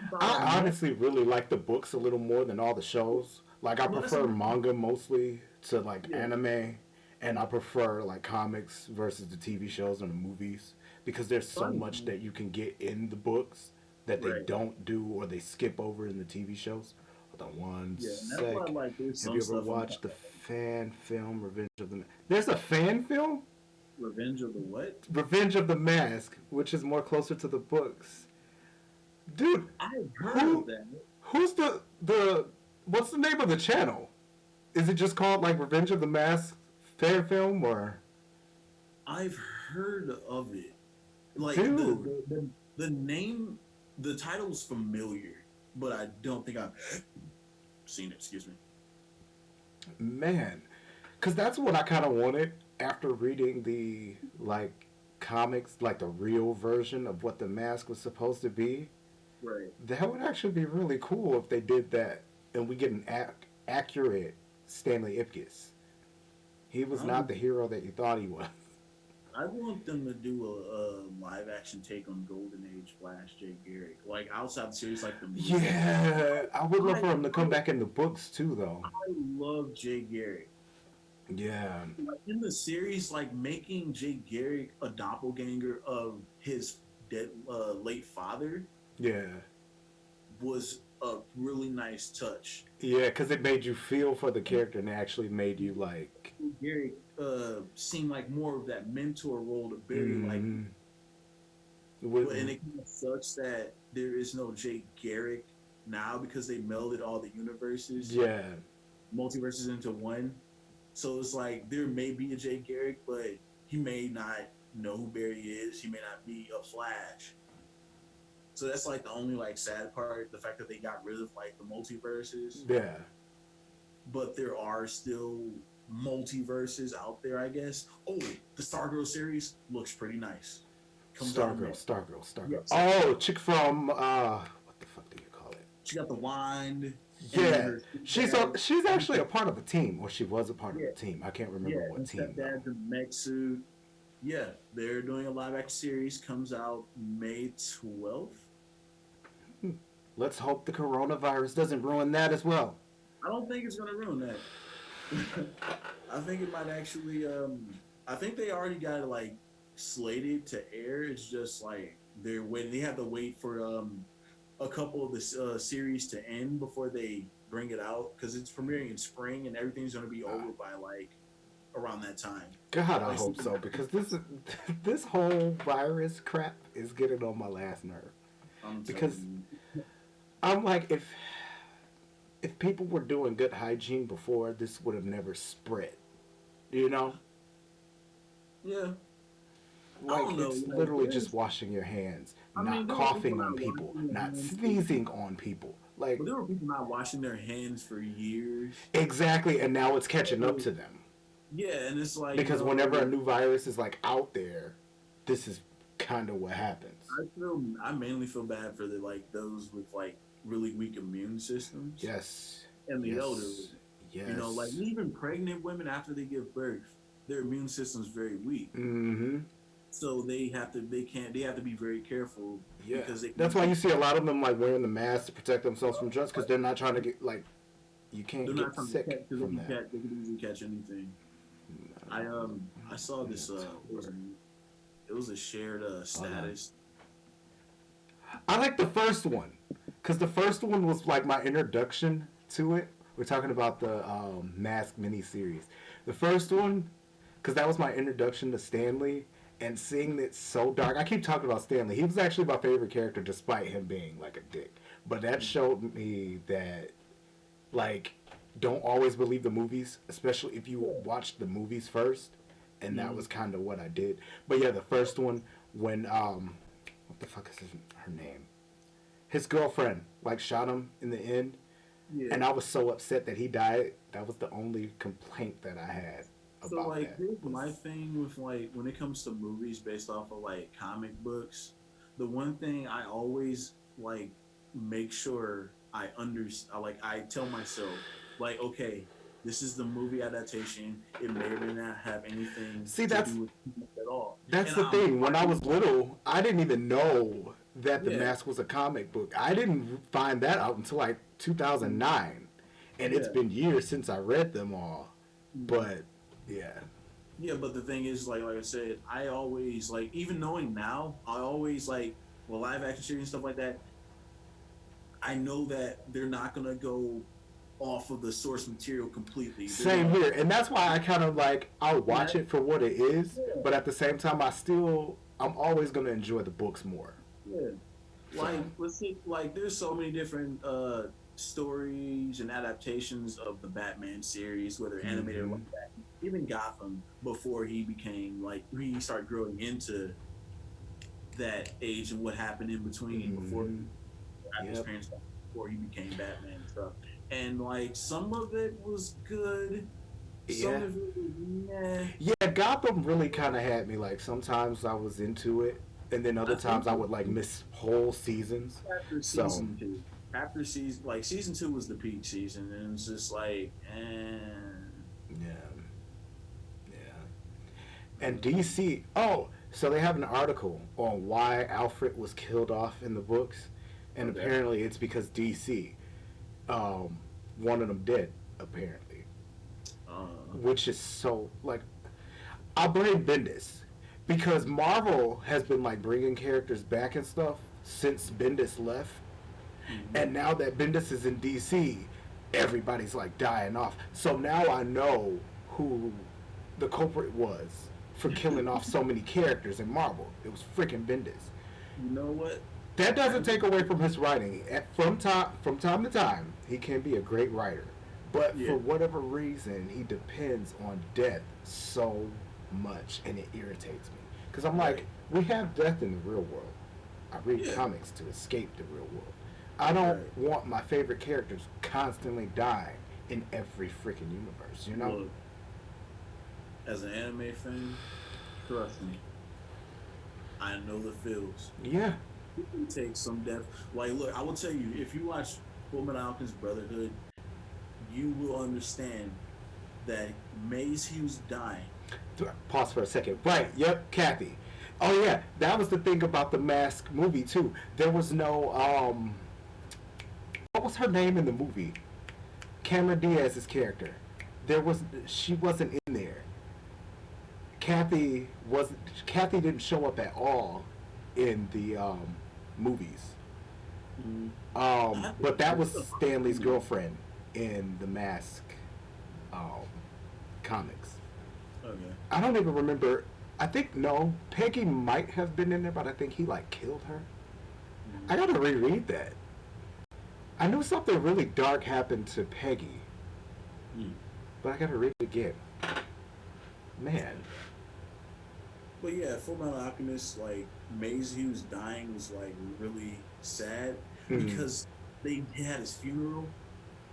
about a I month. honestly really like the books a little more than all the shows. Like, I No, that's prefer manga mostly to like yeah, anime, and I prefer like comics versus the TV shows and the movies because there's so fun. much that you can get in the books that they Right. don't do or they skip over in the TV shows. Hold on one Yeah, and that's why sec. like there's Have some you ever stuff I'm watched the fan film Revenge of the? There's a fan film, Revenge of the what? Revenge of the Mask, which is more closer to the books. Dude, I've heard of who that. who's the what's the name of the channel? Is it just called like Revenge of the Mask fan film or? I've heard of it. Like Dude, the name, the title's familiar, but I don't think I've seen it. Excuse me. man, because that's what I kind of wanted after reading the like comics, like the real version of what the mask was supposed to be. Right. That would actually be really cool if they did that and we get an accurate Stanley Ipkiss. He was I not would, the hero that you thought he was. I want them to do a live action take on Golden Age Flash Jay Garrick, like outside the series, like the movie. Yeah, I would love I for him to come back in the books too, though. I love Jay Garrick. Yeah, Like in the series, like making Jay Garrick a doppelganger of his dead late father yeah, was a really nice touch. yeah, because it made you feel for the character and it actually made you like, Garrick seemed like more of that mentor role to Barry, like, mm, and it kind of sucks that there is no Jay Garrick now because they melded all the universes, yeah, multiverses into one. So it's like there may be a Jay Garrick, but he may not know who Barry is. He may not be a Flash. So that's like the only like sad part, the fact that they got rid of like the multiverses. yeah. But there are still multiverses out there, I guess. Oh, the Stargirl series looks pretty nice. Comes out in May. Stargirl. Yes. Oh, chick from what the fuck do you call it? She got the wand. Yeah, she's actually a part of the team, or she was a part of Yeah, the team. I can't yeah. remember what And team though. stepdad's in the mech suit. Yeah, they're doing a live action series. Comes out May 12th. Let's hope the coronavirus doesn't ruin that as well. I don't think it's gonna ruin that. I think it might actually. I think they already got it like slated to air. It's just like they're waiting. They have to wait for a couple of the series to end before they bring it out because it's premiering in spring and everything's gonna be over by like around that time. God, I Like, hope so because this whole virus crap is getting on my last nerve. I'm Because telling I'm like, if people were doing good hygiene before, this would have never spread. You know, you. Yeah, I like don't know. it's Like, literally just washing your hands, I not mean, there were people coughing on not people, washing their not hands. sneezing on people. Like But there were people not washing their hands for years. exactly, and now it's catching up to them Yeah, and it's like because whenever a new virus is like out there, this is kind of what happens. I mainly feel bad for the like those with like really weak immune systems Yes, and the elderly. yes, yes. You know, like even pregnant women after they give birth, their immune system's very weak. Mm-hmm. So they have to be very careful Yeah, because they that's why you see a lot of them like wearing the mask to protect themselves from germs because they're not trying to get like you can't they're not get trying to sick catch because from that. they can easily catch anything. I saw this it was a shared status. I like the first one because the first one was like my introduction to it. We're talking about the Mask miniseries. The first one, because that was my introduction to Stanley, and seeing it so dark. I keep talking about Stanley. He was actually my favorite character, despite him being like a dick. But that showed me that, like, don't always believe the movies, especially if you watch the movies first. And that was kind of what I did. But yeah, the first one when what the fuck is her name? His girlfriend like shot him in the end, Yeah. and I was so upset that he died. That was the only complaint that I had So about like that. here's my thing with like when it comes to movies based off of like comic books, the one thing I always like make sure I tell myself like okay, this is the movie adaptation. It may or may not have anything See, to do with it at all. that's And the I'm thing. When I fine. was little, I didn't even know that The Yeah. Mask was a comic book. I didn't find that out until like 2009, and it's Yeah. been years since I read them all. But yeah, Yeah, but the thing is, like I said, I always like even knowing now, I always like live action series and stuff like that. I know that they're not gonna go off of the source material completely. They're same gonna, here, and that's why I kind of like I'll watch Yeah. it for what it is, Yeah. but at the same time, I'm always gonna enjoy the books more. yeah. Like let's see, like there's so many different stories and adaptations of the Batman series, whether animated or Mm-hmm. live action, even Gotham before he became like he started growing into that age and what happened in between before Mm-hmm. after his Yep. parents died, before he became Batman and stuff. And like some of it was good, some Yeah. of it was meh. Yeah, Gotham really kind of had me. Like sometimes I was into it, and then other I think times I would like miss whole seasons. after So season two, after season like season two was the peak season, and it's just like, yeah, yeah. And DC. Oh, so they have an article on why Alfred was killed off in the books, and okay, apparently it's because DC um, wanted him dead. Apparently, uh, which is so like I blame Bendis because Marvel has been like bringing characters back and stuff since Bendis left, mhm. and now that Bendis is in DC, everybody's like dying off. So now I know who the culprit was for killing off so many characters in Marvel. It was freaking Bendis. You know what? That doesn't I take away from his writing. From time to time, he can be a great writer, but yeah, for whatever reason, he depends on death so much, and it irritates me. Because I'm like, right, we have death in the real world. I read yeah, comics to escape the real world. I don't right. want my favorite characters constantly dying in every freaking universe. You know? Look, as an anime fan, trust me, I know the feels. Yeah. It can take some depth. Like, look, I will tell you, if you watch Fullmetal Alchemist Brotherhood, you will understand that Maze Hughes dying. Pause for a second. Right. Yep. Kathy. Oh yeah, that was the thing about the Mask movie too. There was no what was her name in the movie? Cameron Diaz's character. She wasn't in there. Kathy didn't show up at all in the movies. Mm. I have to But that was look up Stanley's her name. girlfriend in the Mask um, comics. Okay. I don't even remember. I think no, Peggy might have been in there, but I think he like killed her. I Mm. gotta reread that. I knew something really dark happened to Peggy, Mm. but I gotta read it again. Man. But yeah, Full Metal Alchemist, like Maze Hughes dying was like really sad Mm. because they had his funeral,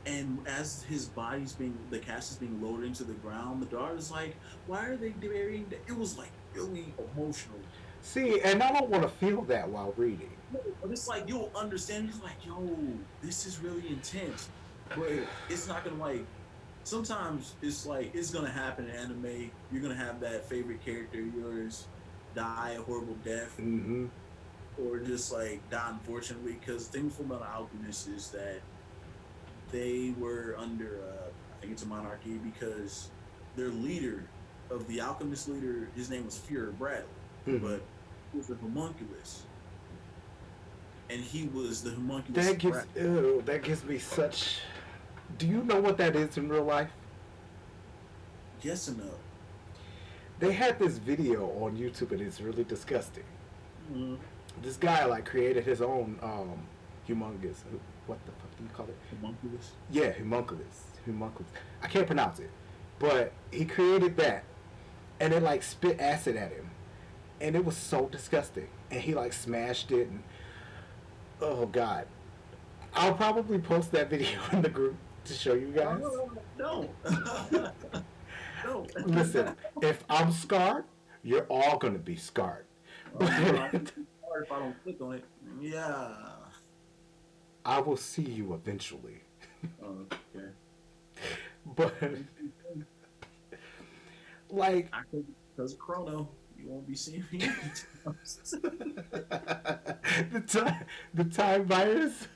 and as his body's being the cast is being lowered into the ground, the daughter's like, "Why are they burying?" It was like really emotional. See, and I don't want to feel that while reading. No, but it's like you'll understand. It's like, yo, this is really intense, but it's not gonna like. Sometimes it's like it's gonna happen in anime. You're gonna have that favorite character of yours die a horrible death, Mm-hmm. or just like die unfortunately. Because the thing with Fullmetal Alchemist is that they were under, I think it's a monarchy, because their leader of the alchemist leader, his name was Fuhrer Bradley, Mm-hmm. but he was a homunculus, and he was the homunculus. That gives me such. Do you know what that is in real life? Yes and no. They had this video on YouTube and it's really disgusting. Mm-hmm. This guy like created his own humongous. What the fuck do you call it? Homunculus. Yeah, homunculus. I can't pronounce it, but he created that, and it like spit acid at him, and it was so disgusting. And he like smashed it, and oh god, I'll probably post that video in the group to show you guys. No, no. Listen, if I'm scarred, you're all gonna be scarred. Oh no, I think it's hard if I don't click on it. Yeah. I will see you eventually. Okay. But like I think because Chrono, you won't be seeing me. the time virus.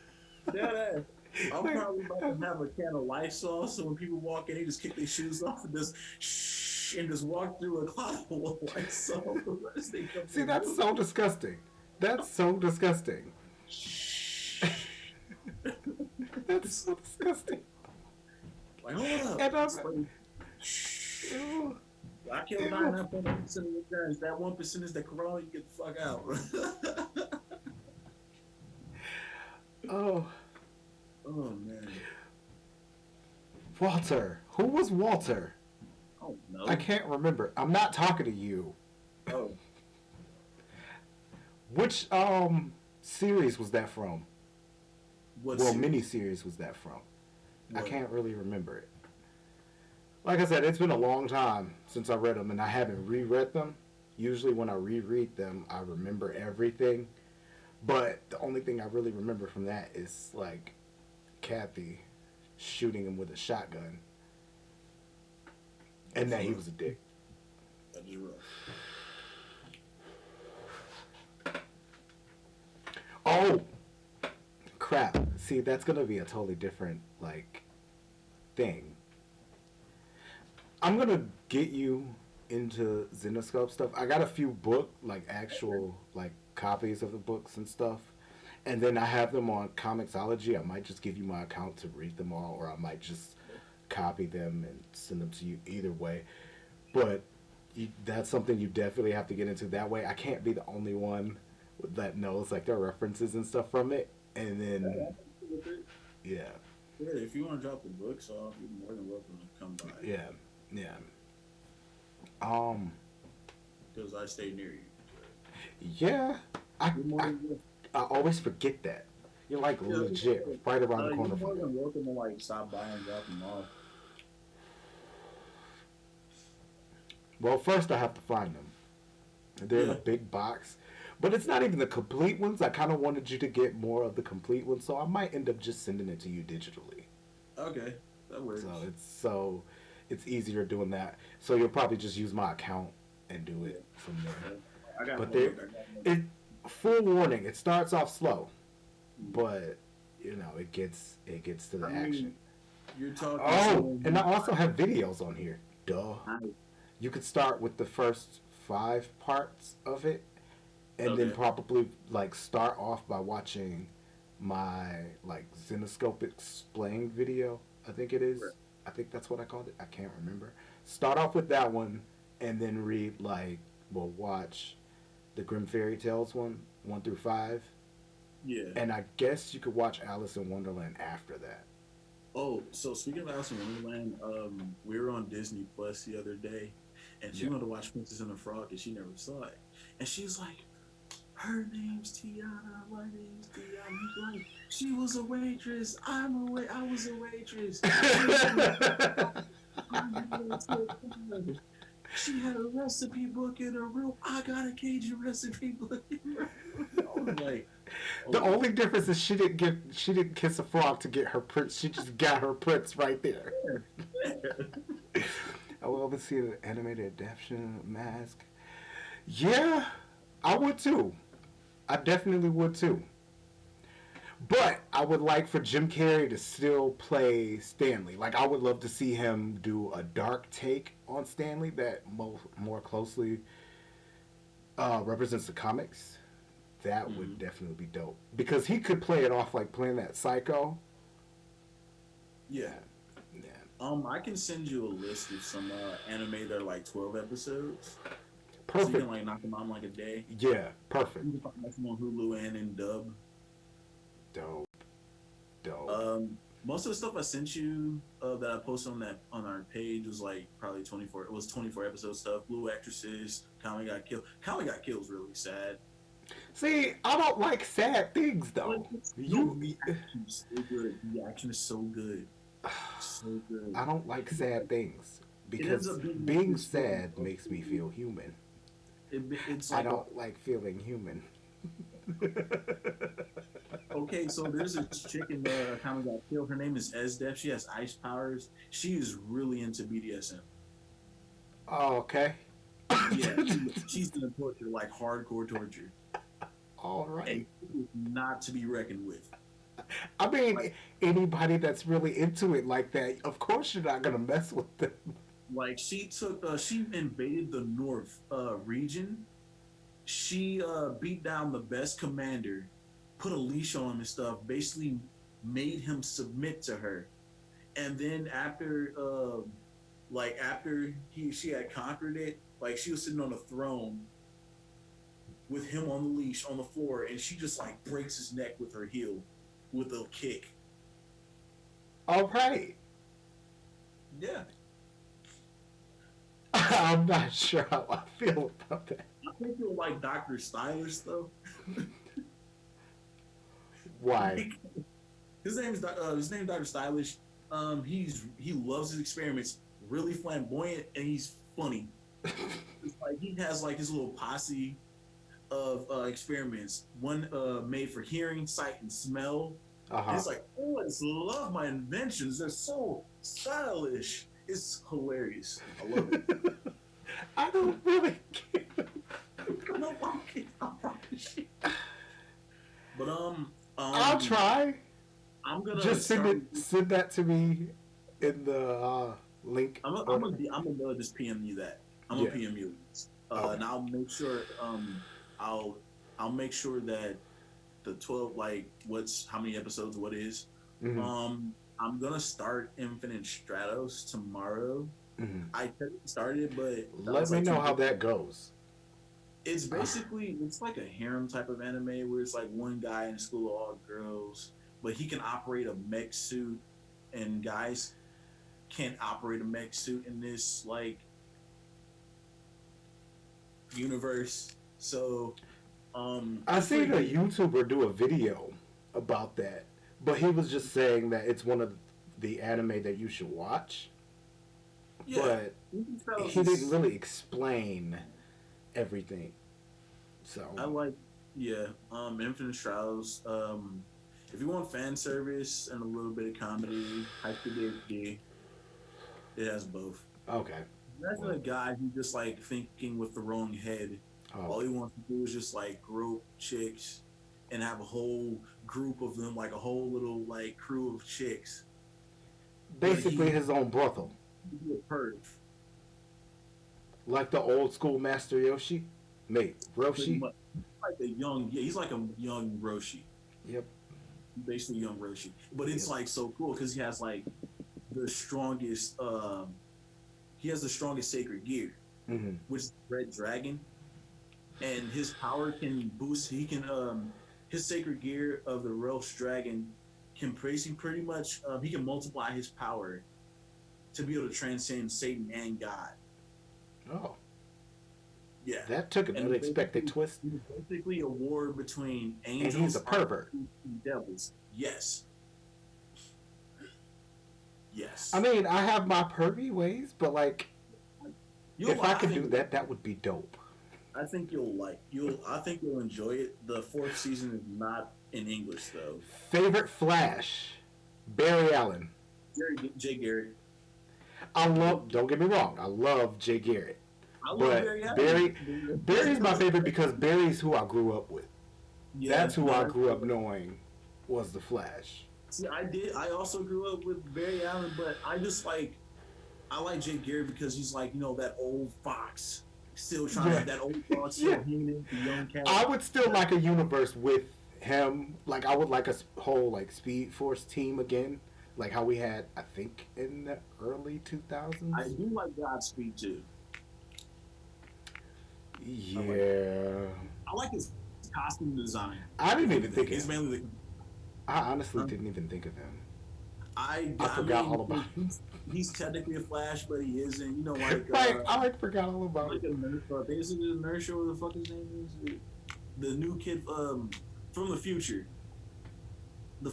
Yeah, that. I'm Like, probably about to have a can of Lysol, so when people walk in, they just kick their shoes off and just shh, and just walk through a cloud of Lysol as they come see, in the that's building. so disgusting. That's so disgusting. Shh. That's so disgusting. Like, hold up. And I'm, It's like, shh. ew, I killed ew. 99.9% of your parents. That 1% is the corona. You get the fuck out. Oh, Oh man. Walter. Who was Walter? Oh I no. can't remember. I'm not talking to you. Oh, Which series was that from? what Well, series? mini series was that from? I What? can't really remember it. Like I said, it's been a long time since I read them, and I haven't reread them. Usually, when I reread them, I remember everything. But the only thing I really remember from that is like Kathy shooting him with a shotgun, and That's that he rough. was a dick. That is rough. Oh crap! See, that's gonna be a totally different like thing. I'm gonna get you into Zenoscope stuff. I got a few like actual like copies of the books and stuff, and then I have them on Comixology. I might just give you my account to read them all, or I might just copy them and send them to you. Either way, but that's something you definitely have to get into. That way, I can't be the only one that knows like their references and stuff from it. And Yeah, then I'm cool with it. yeah, Yeah, if you want to drop the books off, you're more than welcome to come by yeah, yeah. Um, because I stay near you. So yeah. I you're more I than welcome. I always forget that. You're like Yeah, legit right around the you're corner more from me. than welcome to like stop by and drop them off. Well, first I have to find them. They're in a Yeah. big box, but it's not even the complete ones. I kind of wanted you to get more of the complete ones, so I might end up just sending it to you digitally. Okay, that So works. it's easier doing that. So you'll probably just use my account and do Yeah. it from there. Yeah. I got But no there, look. I got no. it full warning. It starts off slow, Hmm. but it gets to the I action. mean, you're talking Oh, someone and I who's also have videos on here. Duh. nice. You could start with the first 5 parts of it, and then Okay. probably like start off by watching my like Zenoscope explain video. I think it Right. is. I think that's what I called it. I can't remember. Start off with that one, and then read watch the Grim Fairy Tales one through five, Yeah. and I guess you could watch Alice in Wonderland after that. Oh, so speaking of Alice in Wonderland, we were on Disney Plus the other day, and she Yeah. wanted to watch Princess and the Frog, and she never saw it, and she's like, "Her name's Tiana, my name's Tiana." He's like, "She was a waitress. I was a waitress. I know. I know it's so good. She had a recipe book in her room. I got a Cajun recipe book in her room." I was like, The "Oh, only difference is she didn't kiss a frog to get her prince. She just got her prince right there. yeah." I will ever see an animated adaptation of Mask. Yeah, I would too. I definitely would too. But I would like for Jim Carrey to still play Stanley. Like I would love to see him do a dark take on Stanley that more closely represents the comics. That would Mhm. definitely be dope because he could play it off like playing that psycho. Yeah. Yeah, yeah, I can send you a list of some anime that are like 12 episodes, so you can perfect. like knock them out in like a day. Yeah, perfect. You can find them on Hulu and in dub. Dope, dope. Most of the stuff I sent you that I posted on that on our page was like probably 24. It was 24 episode stuff. Blue actresses. Kami got killed. Kami got killed was really sad. See, I don't like sad things But though. no, You, the action is so good. The action is so good, so good. I don't like sad things It ends because up being like being this fucking. sad makes me feel human. It's I like a don't like feeling human. okay, so there's this chick in Kami got killed. Her name is Esdef. She has ice powers. She is really into BDSM. Oh, okay. Yeah, she's gonna torture like hardcore torture, All and right. she is not to be reckoned with. I mean, Like, anybody that's really into it like that, of course you're not gonna mess with them. she invaded the North region. She beat down the best commander, put a leash on him and stuff. Basically, made him submit to her. And then after she had conquered it, like she was sitting on a throne with him on the leash on the floor, and she just like breaks his neck with her heel with a kick. All right. Yeah, I'm not sure how I feel about that. I think you'll like Doctor Stylish though. Why? Like, his name's Doctor Stylish. He loves his experiments. Really flamboyant, and he's funny. It's like he has like his little posse of experiments. One made for hearing, sight, and smell. Uh And huh. it's like, oh, I just love my inventions. They're so stylish. It's hilarious. I love it. I don't really care. No, I promise you. But I'll try. I'm gonna Just send start. it. Send that to me in the link. I'm gonna just PM you that. I'm gonna Yeah. PM you, Okay. and I'll make sure. I'll I'll make sure that the 12, like, what's how many episodes, what is. Hmm. I'm gonna start Infinite Stratos tomorrow. Hmm. I technically started it, but that Let was me like know 2 days how that ago. goes. It's basically it's like a harem type of anime where it's like one guy in a school of all girls, but he can operate a mech suit, and guys can't operate a mech suit in this like universe. So I it's pretty seen a good. YouTuber do a video about that, but he was just saying that it's one of the anime that you should watch, Yeah, but Infinite Stratos he didn't is really explain everything. So, I like yeah, Infinite Stratos. If you want fan service and a little bit of comedy, High School DxD, it has both. okay. Imagine Well, a guy who just like thinking with the wrong head. oh, All he wants to do is just like grope chicks and have a whole group of them, like a whole little like crew of chicks. But basically his own brothel, he's a perv, like the old school Master Yoshi, mate pretty Roshi. much. Like a young, yeah, he's like a young Roshi, Yep, basically young Roshi. But it's yep. like so cool because he has like the strongest, he has the strongest sacred gear, Hmm. which is Red Dragon, and his power can boost. He can his sacred gear of the Welsh dragon can pretty much he can multiply his power to be able to transcend Satan and God. Oh, Yeah, that took an and unexpected twist. it's basically a war between And he's a angels, pervert. archangels, and devils. Yes, I yes. mean, I have my pervy ways, but like, You'll. if I I could think. do that, that would be dope. I think you'll like. You'll. I think you'll enjoy it. The fourth season is not in English though. Favorite Flash, Barry Allen. Jay Garrett. I love. Don't get me wrong. I love Jay Garrett, I love but Barry Allen. Barry's my favorite because Barry's who I grew up with. Yeah, That's who no, I that's grew up true. knowing was the Flash. See, I did. I also grew up with Barry Allen, but I just like I like Jay Garrett because he's like that old fox, still trying Yeah, to that old fox still yeah. hanging in the young cat. I would still like a universe with him. Like I would like a whole like Speed Force team again, like how we had I think in the early 2000s. I do like Godspeed too. I like Yeah, I like his costume design. I If didn't even anything, think of it's him. mainly the. I honestly Um, didn't even think of him. I I forgot all mean, about him. he's technically a Flash, but he isn't. Like Right, I like forgot all about like him. a nurse. I think it's a nurse or what the fuck his name is. The new kid from the future. The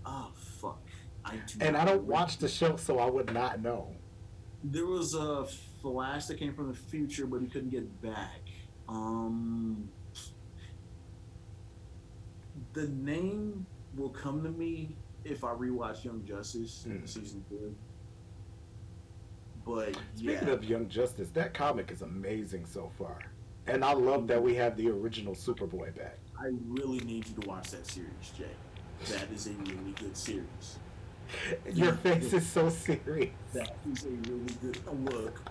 oh fuck, I do And I not don't remember. watch the show, so I would not know. There was a Flash that came from the future, but he couldn't get back. Um, the name will come to me if I rewatch Young Justice Mm. season 2. But Speaking yeah, of Young Justice, that comic is amazing so far. And I love that we have the original Superboy back. I really need you to watch that series, Jay. That is a really good series. Your face is so serious. That is a really good look.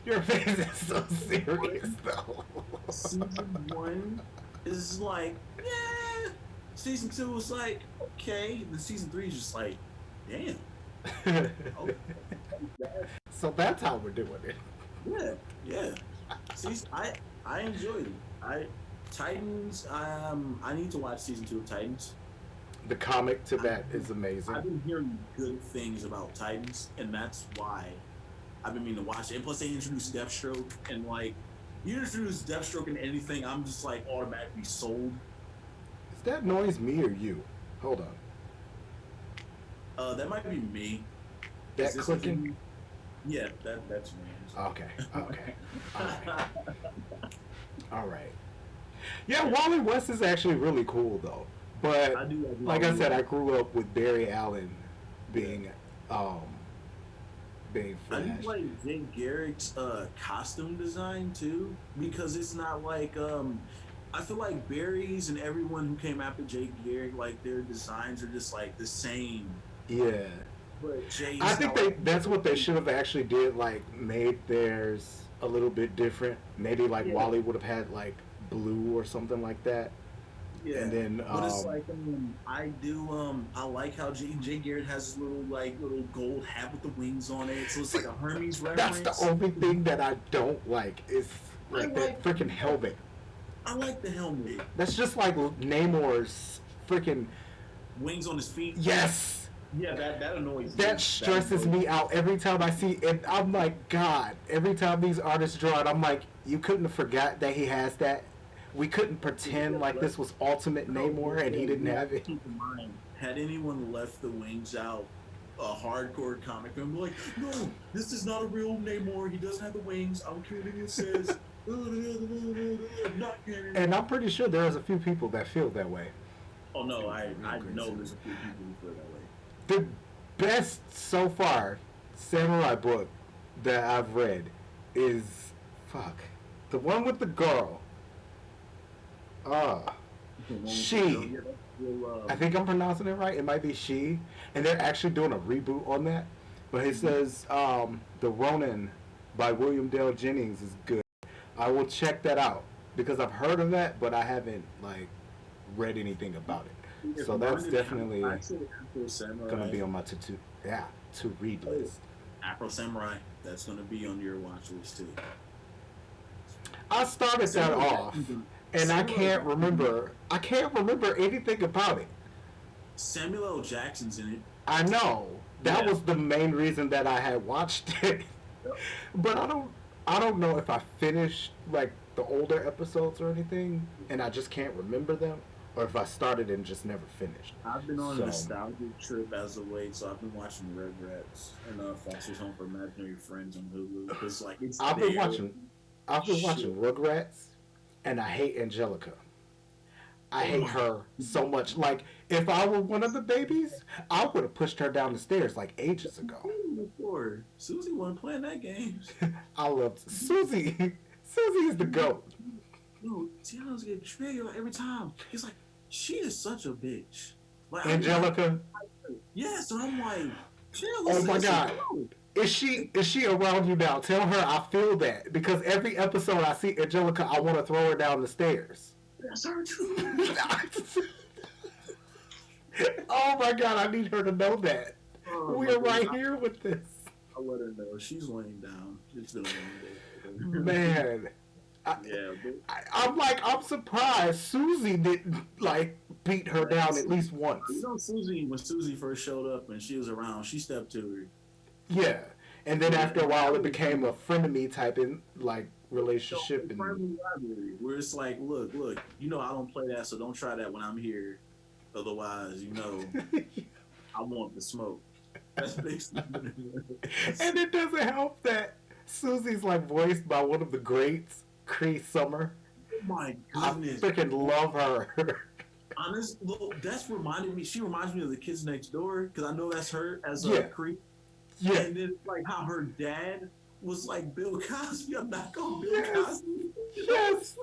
Your face is so serious, though. Season 1 is like, yeah. Season 2 is like, okay. The season 3 is just like, damn. Okay. So that's how we're doing it. Yeah, yeah. Season, I enjoyed it. Titans. I need to watch season 2 of Titans. The comic to I've that is amazing. I've been hearing good things about Titans, and that's why I've been meaning to watch it. And plus, they introduced Deathstroke, and like you introduce Deathstroke in anything, I'm just like automatically sold. Is that noise me or you? Hold on. That might be me. Is That this the clicking? thing? Yeah, that's me. I'm Okay. Okay. All right. sorry. All right. Yeah, Wally West is actually really cool though. But I do like like I Wally said, I West. grew up with Barry Allen Yeah. being um being I do Flash. like Jake Garrick's costume design too, because it's not like I feel like Barry's and everyone who came after Jake Garrick, like their designs are just like the same. Yeah. But I Jay's think got like that's what they should have actually did, like made theirs a little bit different. Maybe like yeah, Wally would have had like blue or something like that. And yeah. then But it's like I like how Jay Garrett has his little gold hat with the wings on it. So it's see, like a Hermes that's the reference. only thing that I don't like is I like that like freaking helmet. I like the helmet. That's just like Namor's freaking Wings on his feet. yes. Yeah, that annoys That me. That stresses annoys me me. out every time I see it. I'm like, God, every time these artists draw it, I'm like, you couldn't have forgot that he has that. We couldn't If you pretend have like left, this was Ultimate no, Namor and he didn't you have have to it. keep in mind, had anyone left the wings out, a hardcore comic fan would be like, no, this is not a real Namor. He doesn't have the wings. I don't care what anyone says. Not canon. And I'm pretty sure there's a few people that feel that way. Oh no, Dude, real I crazy. know there's a few people who feel that way. The best so far samurai book that I've read is fuck the one with the girl. Uh The one with the girl, she. yeah, that's real. I think I'm pronouncing it right. It might be she, and they're actually doing a reboot on that. But it says the Ronin by William Dale Jennings is good. I will check that out because I've heard of that, but I haven't like read anything about it. If So that's mine, definitely I say Afro gonna Samurai. be on my to read Oh, list. Afro Samurai. That's gonna be on your watch list too. I started that Samuel off, Jackson. and I Samuel can't Jackson. remember. I can't remember anything about it. Samuel L. Jackson's in it. I know that Yeah. was the main reason that I had watched it, Yep. but I don't know if I finished like the older episodes or anything, and I just can't remember them, or if I started and just never finished. I've been on a So nostalgic trip as of late, so I've been watching Rugrats and Foster's Home for Imaginary Friends on Hulu because like it's I've been there. watching I've been Shit. watching Rugrats, and I hate Angelica. I Oh hate my her so much. Like if I were one of the babies, I would have pushed her down the stairs like ages ago. before Susie wasn't playing that game. I loved Susie. Susie is the goat. No, Tiana's get betrayed every time. It's like she is such a bitch. Like I do not. Angelica. Yes, and I'm like, chill. Oh my It's a god. girl. Is she around you now? Tell her I feel that because every episode I see Angelica, I want to throw her down the stairs. That's her too. Oh my god, I need her to know that. Oh my We're goodness. right here with this. I'll let her know. She's laying down. It's been a long day for her. Man. I, Yeah, but I'm like, I'm surprised Susie didn't like beat her down at least you once. know Susie, when Susie first showed up and she was around, she stepped to her. Yeah. And then Yeah, after a and while that it was became a frenemy type in like so relationship a and friendly rivalry where it's like, look, I don't play that, so don't try that when I'm here. Otherwise, I want the smoke. That's basically what it is. and it doesn't help that Susie's like voiced by one of the greats, Cree Summer. Oh my I goodness. freaking love her. Honest, look, that's reminded me. She reminds me of the kids next door because I know that's her as a Yeah, Cree. yeah, And then like how her dad was like Bill Cosby. I'm not going Bill yes, Cosby. yes,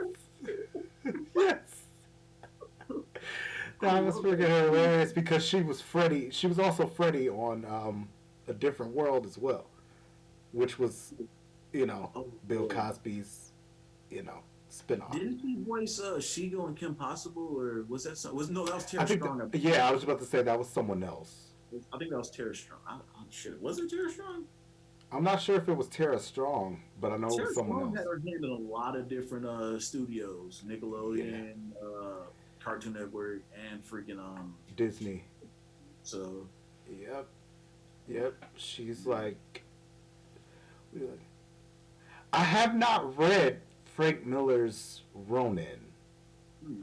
yes. I That was love freaking that. hilarious because she was Freddie. She was also Freddie on A Different World as well, which was, you know, Oh, Bill boy. Cosby's, spinoff. Didn't he voice Shigo and Kim Possible, or was that some, was no that was I Tara think, Strong? yeah, I was about to say that was someone else. I think that was Tara Strong. Shit, was it Tara Strong? I'm not sure if it was Tara Strong, but I know it was Tara someone Strong else. had her hand in a lot of different studios, Yeah. Nickelodeon, Cartoon Network and freaking Disney. so Yep. Yep. She's like, I have not read Frank Miller's Ronin. hmm,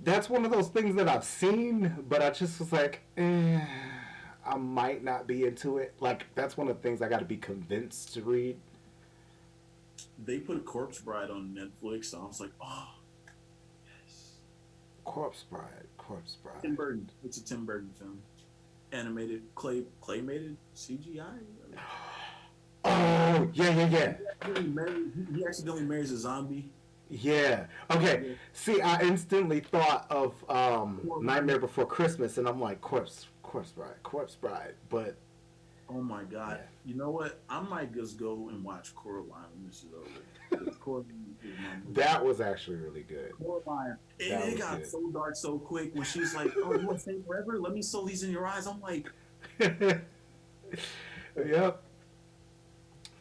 That's one of those things that I've seen, but I just was like, I might not be into it. Like, that's one of the things I got to be convinced to read. they put Corpse Bride on Netflix, so I was like, oh yes. Corpse Bride. Corpse Tim Bride. Burton. It's a Tim Burton film. Animated claymated CGI. Oh, yeah, yeah, yeah. He accidentally marries a zombie. Yeah. Okay. Yeah. See, I instantly thought of Nightmare Before Christmas, and I'm like, Corpse Bride, Corpse Bride. But Oh my god! yeah, You know what? I might just go and watch Coraline when this is over. 'Cause Coraline is my movie. that was actually really good. Coraline, and That it was got good. so dark so quick when she's like, "Oh, you want to stay forever? Let me sew these in your eyes." I'm like, Yep. and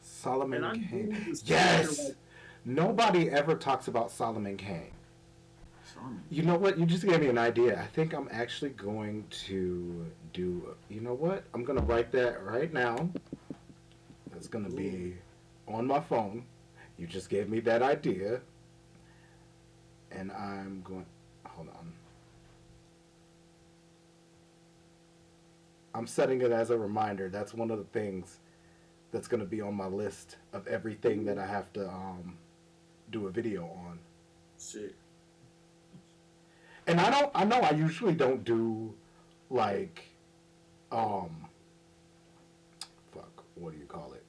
Solomon I'm Kane. really just sitting here Yes. like, Nobody ever talks about Solomon Kane. "Son, You know what? You just gave me an idea. I think I'm actually going to do. You know what? I'm gonna write that right now. That's gonna ooh, be on my phone. You just gave me that idea, and I'm going. Hold on. I'm setting it as a reminder. That's one of the things that's gonna be on my list of everything that ooh, I have to do a video on. shit." And I don't. I know I usually don't do like um fuck. What do you call it?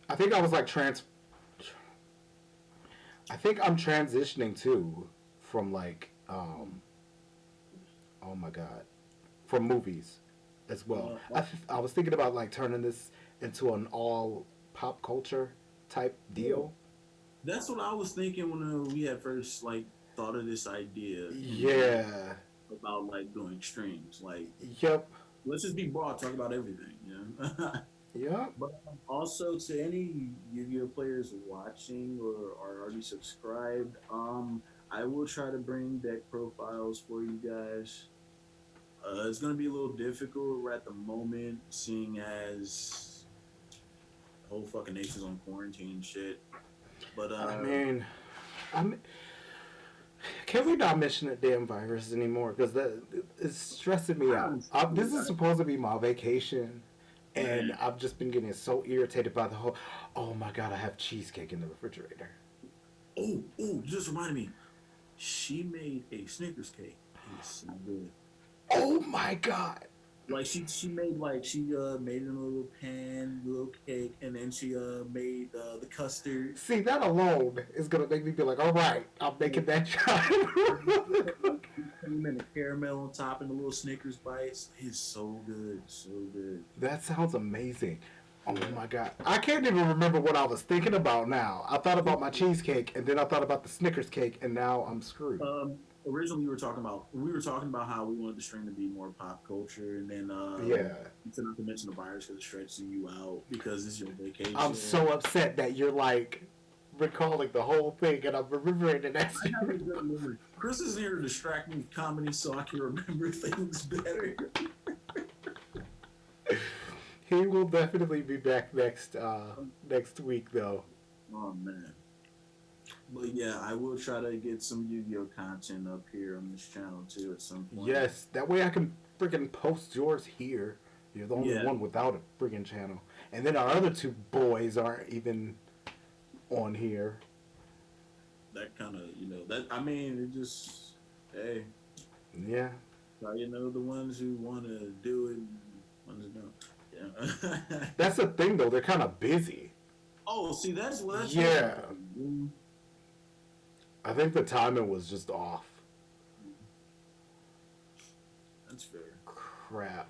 I think I was like trans. I think I'm transitioning too from like oh my god, from movies as well. Uh, I was thinking about like turning this into an all pop culture type yeah, deal. that's what I was thinking when we had first like thought of this idea, Yeah. about like doing streams. Like, Yep. let's just be broad, talk about everything. Yep. But also to any Yu-Gi-Oh players watching or are already subscribed, I will try to bring deck profiles for you guys. It's gonna be a little difficult right at the moment, seeing as the whole fucking nation's on quarantine and shit. But I mean, I'm. Can we not mention that damn virus anymore? Because that it's stressing me out. I'm This is supposed to be my vacation, and man. I've just been getting so irritated by the whole. Oh my god! I have cheesecake in the refrigerator. Oh, just reminded me. She made a Snickers cake. It was so good. Oh my god! Like she made like she made it in a little pan, little cake, and then she made the custard. See, that alone is gonna make me be like, all right, I'm making that child. Came in the caramel on top and the little Snickers bites. It's so good, so good. That sounds amazing. Oh Yeah. my god. I can't even remember what I was thinking about now. I thought about my cheesecake and then I thought about the Snickers cake and now I'm screwed. Originally we were talking about how we wanted the stream to be more pop culture, and then Yeah. to not to mention the virus because it's stretching you out because it's your I'm vacation. so upset that you're like recalling the whole thing and I'm remembering it as I have a good memory. Chris is here to distract me with comedy so I can remember things better. He will definitely be back next week though. Oh man. But yeah, I will try to get some Yu-Gi-Oh content up here on this channel too at some point. Yes, that way I can freaking post yours here. You're the only Yeah, one without a freaking channel. And then our other two boys aren't even on here. that kind of that. I mean, it just hey, Yeah. the ones who want to do it, and ones who don't. Yeah. That's the thing though, they're kind of busy. Oh, see, that's what Yeah. happened. I think the timing was just off. That's fair. Crap.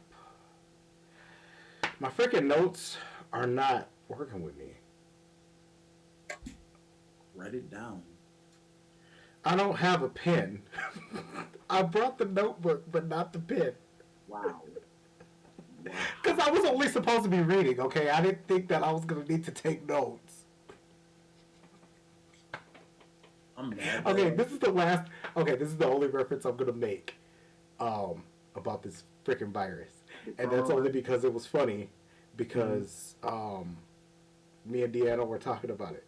My freaking notes are not working with me. Write it down. I don't have a pen. I brought the notebook, but not the pen. Wow. Wow. Because I was only supposed to be reading, okay? I didn't think that I was going to need to take notes. I'm I'm mad that Okay, this is the last. Okay, this is the only reference I'm gonna make about this freaking virus, the and that's only coronavirus. because it was funny. Mhm. Because me and Deanna were talking about it,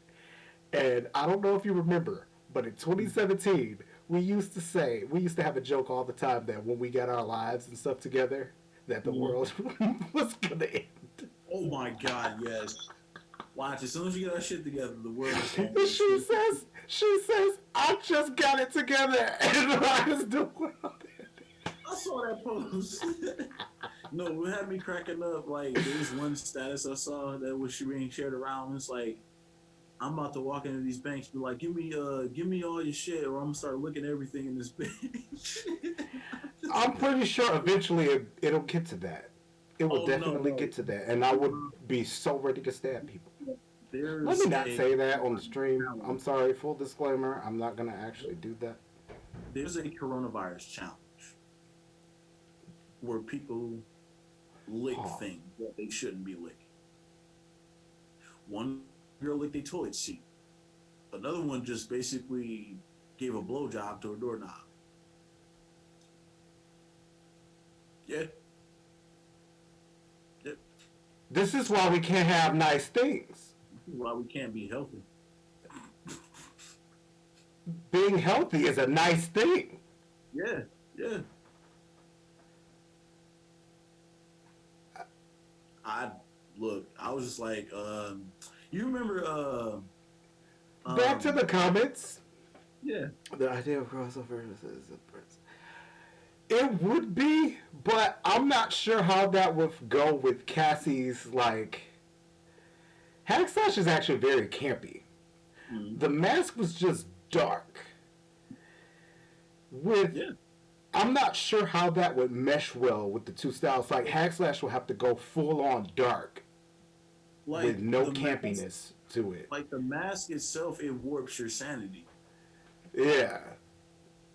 and I don't know if you remember, but in 2017 we used to have a joke all the time that when we got our lives and stuff together, that the Mhm. world was gonna end. Oh my God, yes. Watch, as soon as you get our shit together, the world is going she to. says, I just got it together, and I was the world. I saw that post. No, what had me cracking up, like, there's one status I saw that was being shared around. It's like, I'm about to walk into these banks, be like, give me all your shit, or I'm gonna start looking at everything in this bank. I'm pretty sure eventually it'll get to that. It will Oh no, definitely no. get to that, and I would be so ready to stab people. Let me There's not a say that on the stream. I'm challenge. sorry. Full disclaimer. I'm not gonna actually do that. There's a coronavirus challenge where people lick Oh, things that they shouldn't be licking. One girl licked a toilet seat. Another one just basically gave a blowjob to a doorknob. Yeah, yeah. this is why we can't have nice things. Why we can't be healthy. Being healthy is a nice thing. Yeah, yeah. I look. I was just like, you remember, Back to um, the comments. yeah, The idea of crossover is it would be, but I'm not sure how that would go with Cassie's like. Hack Slash is actually very campy. mm, The mask was just dark. With yeah. I'm not sure how that would mesh well with the two styles. Like Hack Slash will have to go full on dark with Like no the mask, campiness to it. like the mask itself, it warps your sanity. Yeah.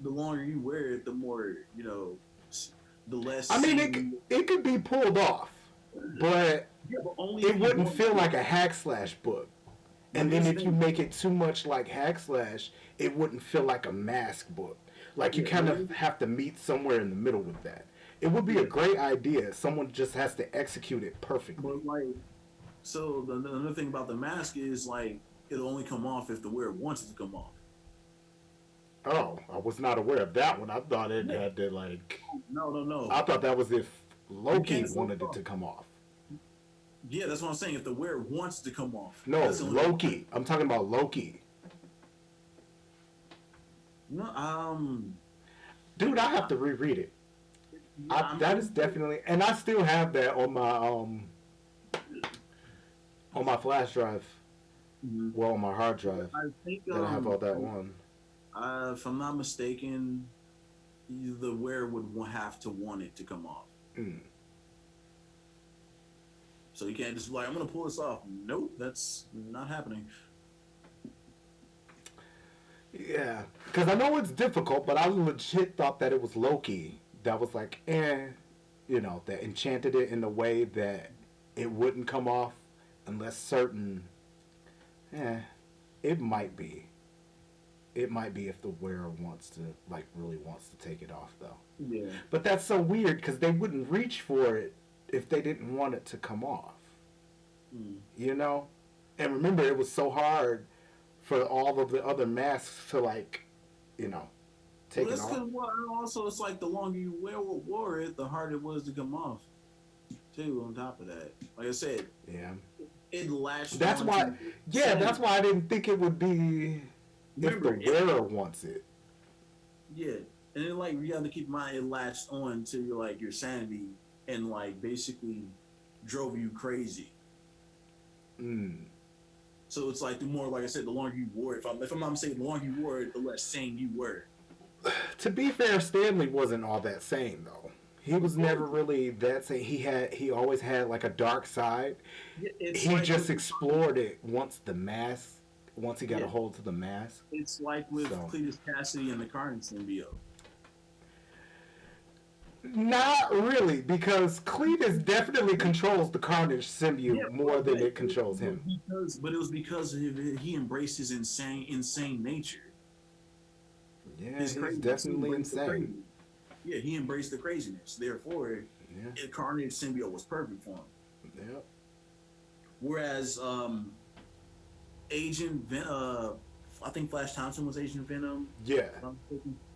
The longer you wear it, the more the less I mean, sane you. it could be pulled off, but Yeah, but only it if you wouldn't want feel to. like a Hack Slash book. But And then here's the if you thing. make it too much like Hack Slash, it wouldn't feel like a mask book. Like you Yeah, kind of have to meet somewhere in the middle with that. It would be a yeah. great idea. Someone just has to execute it But perfectly. like, so another thing about the mask is like it'll only come off if the wearer wants it to come off. Oh, I was not aware of that one. I thought it Yeah. had to like. No, no, I no. thought that was if You Loki can't take it wanted it off. to come off. Yeah, that's what I'm saying. If the wearer wants to come off, No, that's the only way. Loki. I'm talking about Loki. No, Dude, I have to reread it. yeah, I'm That pretty is sure. definitely, and I still have that on my flash drive. Mhm. Well, on my hard drive I think that I have all that on. if I'm not mistaken, the wearer would have to want it to come off. Mm. So you can't just be like, I'm gonna pull this off. Nope, that's not happening. Yeah, because I know it's difficult, but I legit thought that it was Loki that was like, that enchanted it in a way that it wouldn't come off unless certain. Eh, it might be. It might be if the wearer wants to, like, really wants to take it off, though. Yeah. But that's so weird because they wouldn't reach for it if they didn't want it to come off. Mm. You know? And remember, it was so hard for all of the other masks to, like, you know, Well, take it that's off. because also it's like the longer you wore it, the harder it was to come off. Too. On top of that, like I said, Yeah. it latched That's on why, to yeah, that's sanity. why I didn't think it would be if the Remember, wearer wants it. yeah, and then like you have to keep in mind it latched on to your sanity and like basically drove you crazy. Mm. So it's like the more, like I said, the longer you wore it. If I'm not mistaken, the longer you wore it, the less sane you were. To be fair, Stanley wasn't all that sane, though. He was Well, never really that sane. He always had like a dark side. yeah, it's He like just with explored it once he got a yeah, hold to the mask. it's like with So Cletus Cassidy and the Carnage symbiote. not really, because Cletus definitely controls the Carnage Yeah, symbiote more well, than it controls him. but it was because he embraced his insane nature. Yeah, His he's craziness, he definitely embraced the insane. craziness. Yeah, he embraced the craziness. Therefore, Yeah. Carnage symbiote was perfect for him. Yep. Whereas Agent I think Flash Thompson was Agent Venom. Yeah.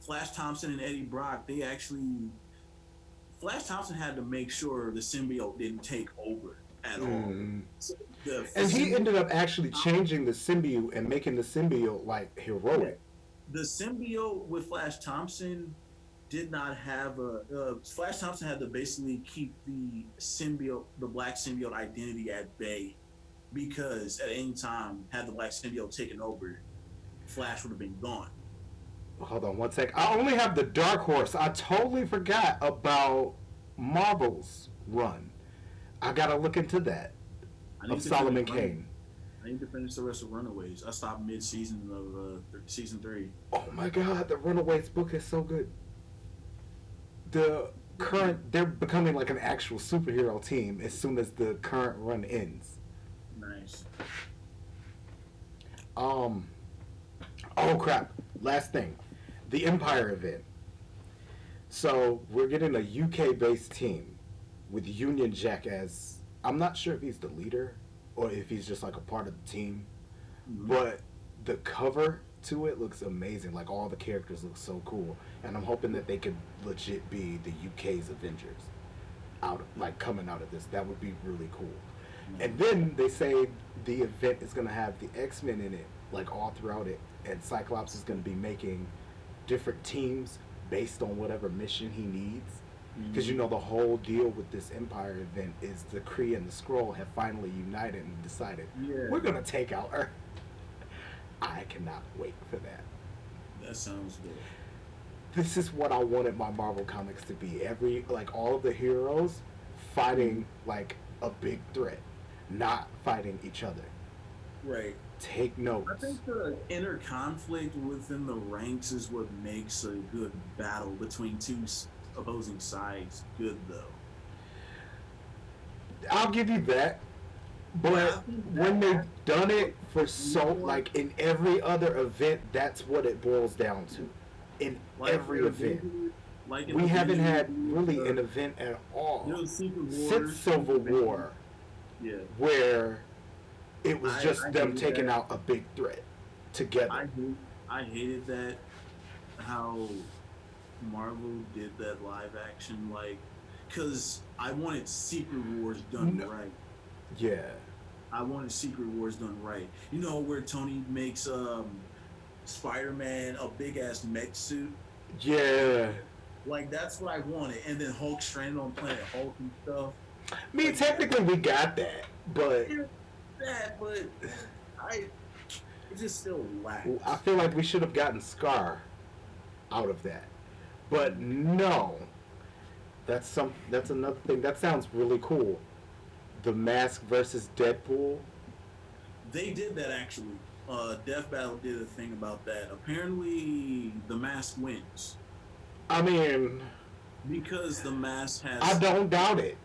Flash Thompson and Eddie Brock, they actually Flash Thompson had to make sure the symbiote didn't take over at all. Mm. So the And he symbiote, ended up actually changing the symbiote and making the symbiote like yeah, heroic. the symbiote with Flash Thompson did not have a Flash Thompson had to basically keep the symbiote, the black symbiote identity at bay because at any time had the black symbiote taken over, Flash would have been gone. Hold on one sec. I only have the Dark Horse. I totally forgot about Marvel's run. I gotta look into that I of need to finish Solomon running. Kane. I need to finish the rest of Runaways. I stopped mid-season of season 3. Oh my god, the Runaways book is so good. The current they're becoming like an actual superhero team as soon as the current run ends. Nice. Um oh crap. Last thing. The Empire event. So we're getting a UK based team with Union Jack as I'm not sure if he's the leader or if he's just like a part of the team. Mm-hmm. But the cover to it looks amazing. Like all the characters look so cool. And I'm hoping that they could legit be the UK's Avengers out of, like coming out of this. That would be really cool. And then they say the event is gonna have the X-Men in it, like all throughout it, and Cyclops is gonna be making different teams based on whatever mission he needs. Because you Mm-hmm. know the whole deal with this Empire event is the Kree and the Skrull have finally united and decided Yeah, we're gonna take out Earth. I cannot wait for that. that sounds good. This is what I wanted my Marvel comics to be. Every like all of the heroes Mm-hmm. fighting like a big threat, not fighting each other. Right. Take I notes. think the inner conflict within the ranks is what makes a good battle between two opposing sides good, though. I'll give you that. But But I think when that they've done aspect it for so more like in every other event, that's what it boils down to. In like every in event. Avengers, like in We haven't Avengers, had really an event at there all was Secret since Wars in Civil Avengers. War Yeah, where it was I just them hated taking that. out a big threat together. I hate I hated that how Marvel did that live action because I wanted Secret Wars done No, right. yeah. I wanted Secret Wars done right. You know where Tony makes Spider-Man a big ass mech suit? Yeah. Like that's what I wanted. And then Hulk stranded on Planet Hulk and stuff. I mean, Like that technically we got that, but is that, but I it just still I lacks. feel like we should have gotten Scar out of that. But no, that's another thing. That sounds really cool. The Mask versus Deadpool. They did that actually. Death Battle did a thing about that. Apparently, the mask wins I mean, because the mask I has, don't doubt it.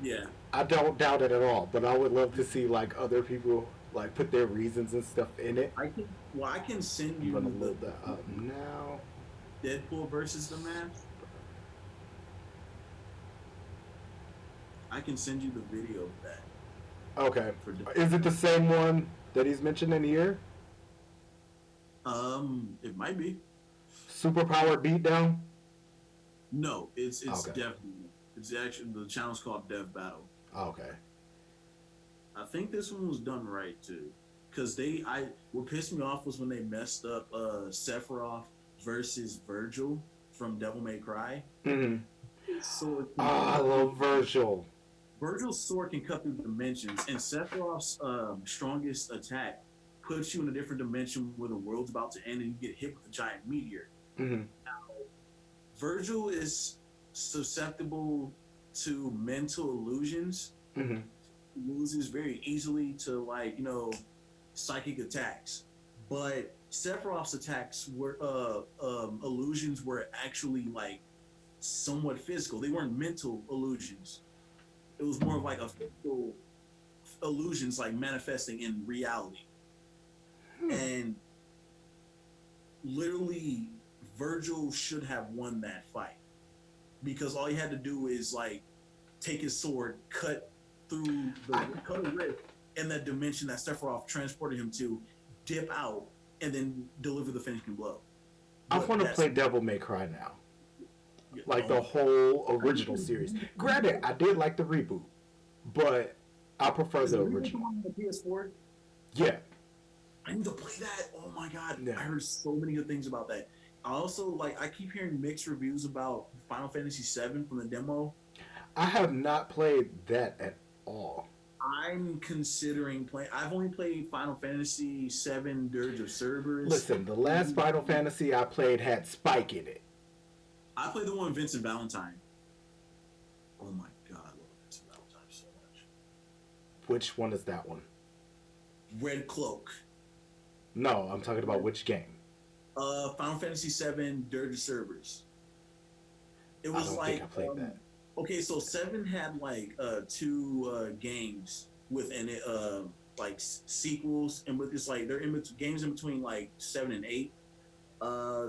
yeah. I don't doubt it at all. But I would love to see like other people like put their reasons and stuff in it. I can send I'm gonna you load that up now. Deadpool versus the mask. I can send you the video of that Okay. for Is it the same one that he's mentioned in here? it might be. Superpower beatdown. No, it's Okay. definitely it's actually the channel's called Death Battle. Okay. I think this one was done right too. Cause what pissed me off was when they messed up Sephiroth versus Virgil from Devil May Cry. Mm-hmm. His sword Oh, can I cut through love Virgil. Virgil's sword can cut through dimensions, and Sephiroth's strongest attack puts you in a different dimension where the world's about to end and you get hit with a giant meteor. Mm-hmm. Virgil is susceptible to mental illusions, Mm-hmm. loses very easily to psychic attacks. But Sephiroth's attacks were illusions were actually like somewhat physical. They weren't mental illusions. It was more of like a physical illusions like manifesting in reality. Hmm. And literally Virgil should have won that fight because all he had to do is like take his sword, cut a rift in that dimension that Sephiroth transported him to, dip out, and then deliver the finishing blow. I But want to that's play Devil May Cry now, like the oh, whole original series. Granted, I did like the reboot, but I prefer is the the reboot the original. one on the PS4? Yeah, I need to play that. Oh my god, yeah. I heard so many good things about that. I also like I keep hearing mixed reviews about Final Fantasy VII from the demo. I have not played that at all. I'm considering playing. I've only played Final Fantasy VII Dirge of Cerberus. Listen, the last Final Fantasy I played had Spike in it. I played the one with Vincent Valentine. Oh my god, I love Vincent Valentine so much. Which one is that one? Red Cloak. No, I'm talking about which game. Final Fantasy VII Dirge of Cerberus. It I was don't like think I played that. okay, so seven had like two games within it, like sequels, and with this like they're games in between like 7 and 8.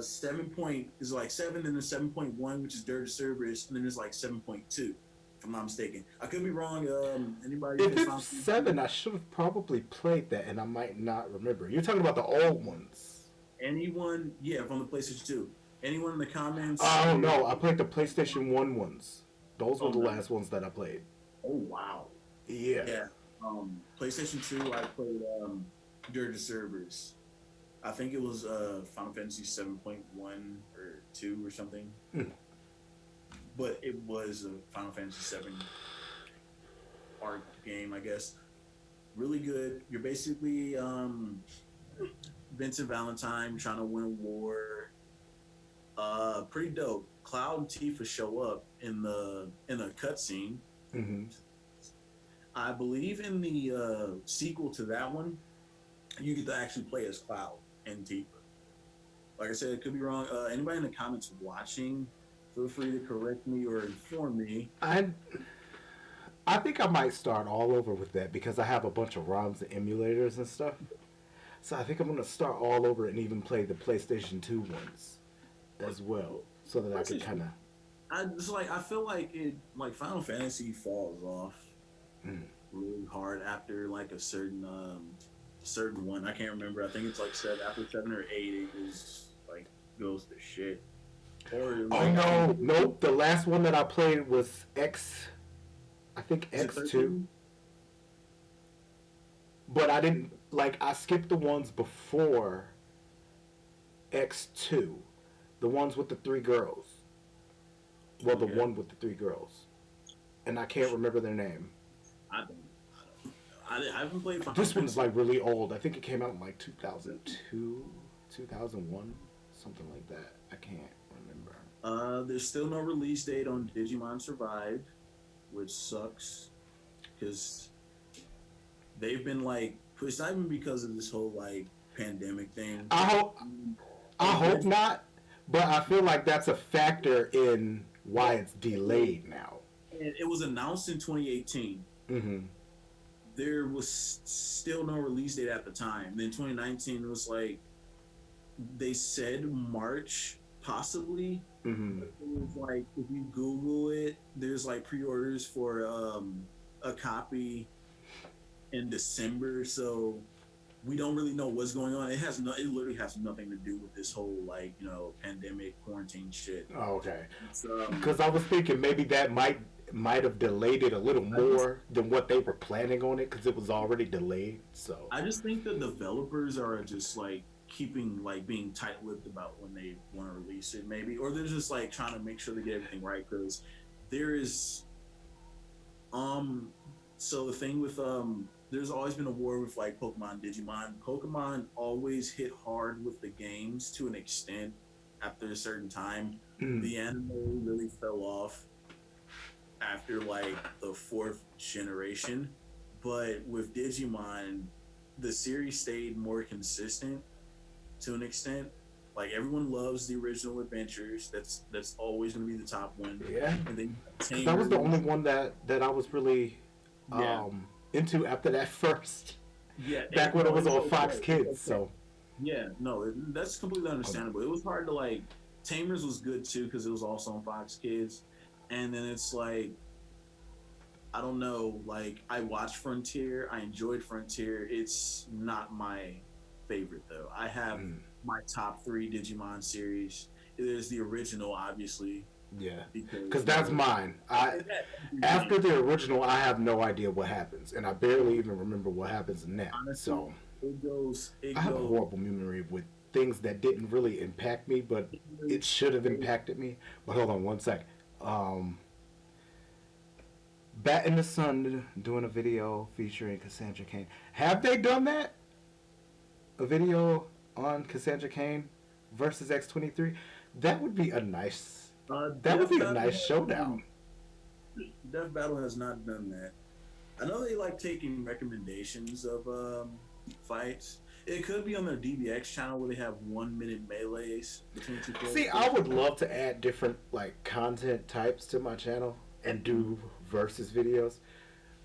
7 point is like 7, then there's 7.1, which is Dirge Cerberus, and then there's like 7.2, if I'm not mistaken. I could be wrong. Anybody? If it's 7, I should have probably played that, and I might not remember. You're talking about the old ones. Anyone? Yeah, from the PlayStation 2. Anyone in the comments? Oh no, I played the PlayStation 1 ones. Those were Oh, the no. last ones that I played. Oh wow. Yeah. Yeah. PlayStation 2, I played Dirge Cerberus. I think it was Final Fantasy 7.1 or 2 or something. But it was a Final Fantasy 7 art game, I guess. Really good. You're basically Vincent Valentine trying to win a war. Pretty dope. Cloud and Tifa show up in a cutscene. Mm-hmm. I believe in the sequel to that one, you get to actually play as Cloud and Tifa. Like I said, it could be wrong. Anybody in the comments watching, feel free to correct me or inform me. I think I might start all over with that because I have a bunch of ROMs and emulators and stuff. So I think I'm gonna start all over and even play the PlayStation 2 ones as well, so that I can kind of. I feel like it like Final Fantasy falls off really hard after like a certain one. I can't remember. I think it's like after 7 or 8, it is like goes to shit. Or Oh no, nope. The last one that I played was X. I think X2. But I didn't like. I skipped the ones before X2, the ones with the 3 girls. Well, the one with the 3 girls, and I can't remember their name. I haven't played. This one's like really old. I think it came out in like 2002, 2001, something like that. I can't remember. There's still no release date on Digimon Survive, which sucks because they've been like pushed. Not even because of this whole like pandemic thing. I hope not, but I feel like that's a factor in why it's delayed now. It was announced in 2018. Mm-hmm. There was still no release date at the time. Then 2019 was like they said March possibly. Mm-hmm. It was like if you Google it, there's like pre-orders for a copy in December. So we don't really know what's going on. It literally has nothing to do with this whole like pandemic quarantine shit. Oh, okay. Because I was thinking maybe that might have delayed it a little more than what they were planning on it because it was already delayed. So I just think the developers are just like keeping like being tight-lipped about when they want to release it, maybe, or they're just like trying to make sure they get everything right because there is so the thing with there's always been a war with like Pokemon, Digimon. Pokemon always hit hard with the games to an extent after a certain time. The anime really fell off after like the 4th generation, but with Digimon, the series stayed more consistent to an extent. Like everyone loves the original adventures. That's always going to be the top one. Yeah, and then that was the only one that I was really into after that first. Yeah, back when it was on Fox Kids. So yeah, no, that's completely understandable. It was hard to like Tamers was good too because it was also on Fox Kids, and then it's like I don't know. Like I watched Frontier, I enjoyed Frontier. It's not my favorite though. I have Mm, my top three Digimon series. There's the original, obviously, yeah, because because that's mine. I it had After everything. the original, I have no idea what happens, and I barely even remember what happens in that. Honestly, So it goes. I It have a goes. horrible memory with things that didn't really impact me, but It it goes. should have impacted me. But hold on one sec. Um, Bat in the Sun doing a video featuring Cassandra Cain. Have they done that? A video on Cassandra Cain versus X-23? That would be a nice. That would Death be a Battle nice has showdown. Death Battle has not done that. I know they like taking recommendations of fights. It could be on their DBX channel where they have 1 minute melees between two See, I characters. would love to add different like content types to my channel and do versus videos,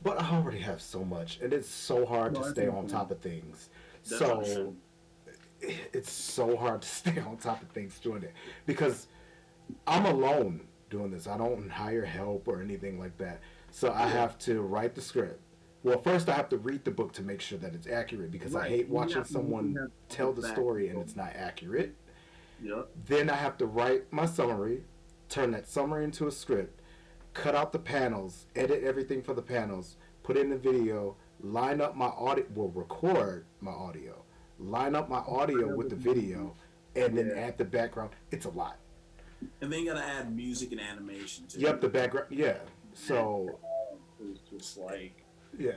but I already have so much, and it's so hard to No, that's stay on understandable. top of things. That's So understandable. it's so hard to stay on top of things doing it because I'm alone doing this. I don't hire help or anything like that. So I Yeah, have to write the script. Well, first I have to read the book to make sure that it's accurate because I right. hate And you watching have to make sure you someone have all tell the the facts. story and it's not accurate. Yep. Then I have to write my summary, turn that summary into a script, cut out the panels, edit everything for the panels, put in the video, line up my audio, well, record my audio, line up my audio with the video, and then Yeah. add the background. It's a lot. And then you gotta add music and animation too. Yep, the background. Yeah. That So, is just like yeah.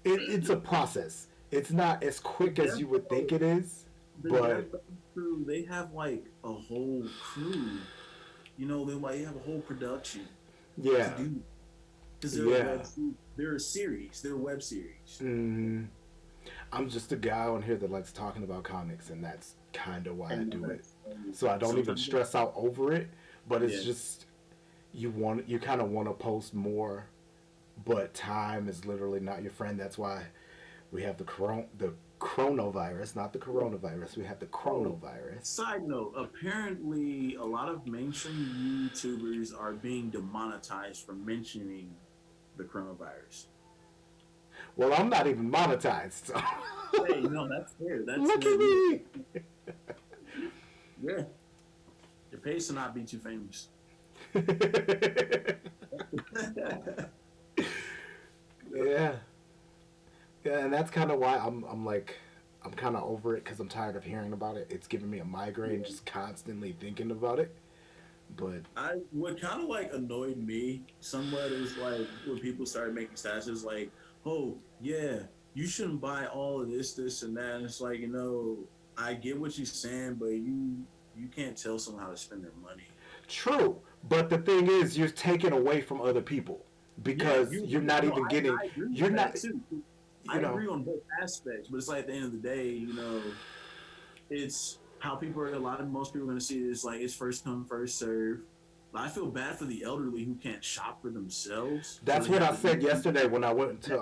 It's a process. It's not as the quick as Death you would think Battle, it is, the but Death Battle crew, they have like a whole crew. You know, they like have a whole production to yeah. do because they're a Yeah. they're a series, they're a web series. Mm, I'm just a guy on here that likes talking about comics, and that's kind of why I And do it. and So I don't even sometimes, stress out over it, but it's yeah, just you kind of want to post more, but time is literally not your friend. That's why we have the chronovirus, not the yeah. coronavirus. We have the Oh, chronovirus. side note, apparently a lot of mainstream YouTubers are being demonetized for mentioning the coronavirus. Well, I'm not even monetized, so Hey, no, that's fair. That's look at me. yeah. Your pays to not be too famous. Yep. Yeah, yeah, and that's kind of why I'm like I'm kind of over it because I'm tired of hearing about it. It's giving me a migraine Yeah. just constantly thinking about it. But I what kind of like annoyed me somewhat is like when people started making statuses like, oh yeah, you shouldn't buy all of this, and that. And it's like, I get what you're saying, but you can't tell someone how to spend their money. true, but the thing is, you're taking away from other people Yeah, because you're not no, even getting. I agree with You're that not. too. You I know. agree on both aspects, but it's like at the end of the day, it's how people are. A lot of most people are going to see it as like it's first come first serve. But I feel bad for the elderly who can't shop for themselves, so That's they what have I to. said yesterday when I went to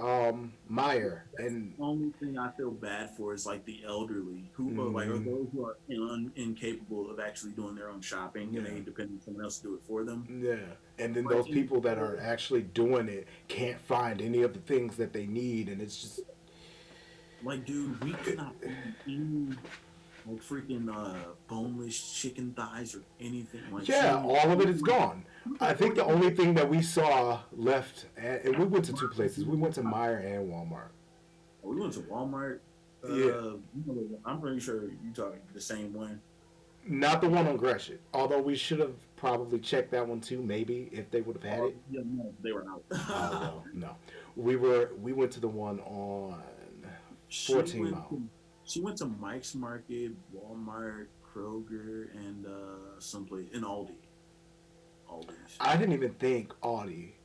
Meyer, That's and the only thing I feel bad for is like the elderly who are like or mm, those who are incapable of actually doing their own shopping and yeah, they depend on someone else to do it for them. yeah, and then Like those people that are actually doing it can't find any of the things that they need, and it's just dude, we could not find any like freaking boneless chicken thighs or anything. Like yeah, seriously, all of it is gone. you can I think afford the to only eat thing that we saw left, and we went to two places. We went to Meyer and Walmart. we went to Walmart. Yeah, I'm pretty sure you talking the same one. not the one on Gresham. Although we should have probably checked that one too, maybe if they would have had it. Yeah, no, they were Oh out. well, no. We went to the one on she 14 went Mile. to she went to Mike's Market, Walmart, Kroger, and someplace in Aldi's. I didn't even think Audi.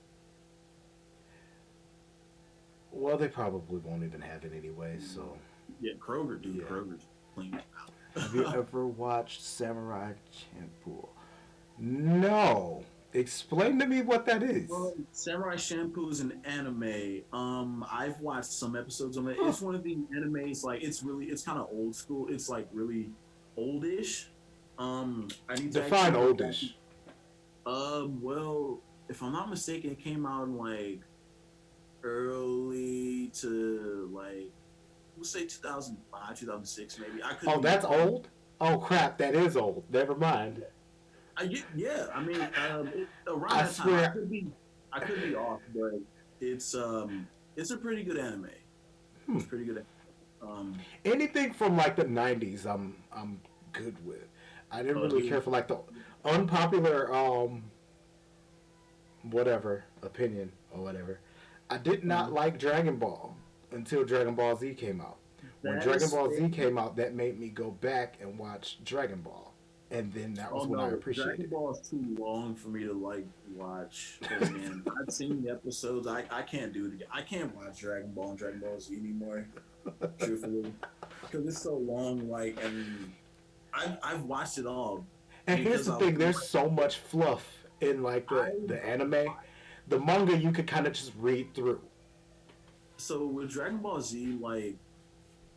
Well, they probably won't even have it anyway. So Yeah, Kroger, dude. yeah. Kroger's clean Have you out. ever watched Samurai Champloo? No. Explain to me what that is. Well, Samurai Shampoo is an anime. I've watched some episodes of it. Huh. It's one of the animes. Like, it's kind of old school. It's like really oldish. I need to Define actually go back. oldish. Well, if I'm not mistaken, it came out in like early to like we'll say 2005, 2006, maybe. I could Oh, be that's old? Oh, crap, that is old. Never mind. I get, yeah. I mean, around I that time, swear. I could be off, but it's a pretty good anime. Hmm. It's pretty good. Anything from like the 90s, I'm good with. I didn't really Here, care for like the unpopular whatever opinion or whatever. I did uh, not like Dragon Ball until Dragon Ball Z came out. When that Dragon is Ball fair. Z came out, that made me go back and watch Dragon Ball, and then that Oh was when I no, Dragon appreciated it. Ball is too long for me to like watch again. I've seen the episodes. I can't do it again. I can't watch Dragon Ball and Dragon Ball Z anymore. Truthfully, because it's so long. Like, and I've watched it all And here's because the I thing: there's so much fluff in like I the anime, the manga you could kind of just read through. so with Dragon Ball Z, like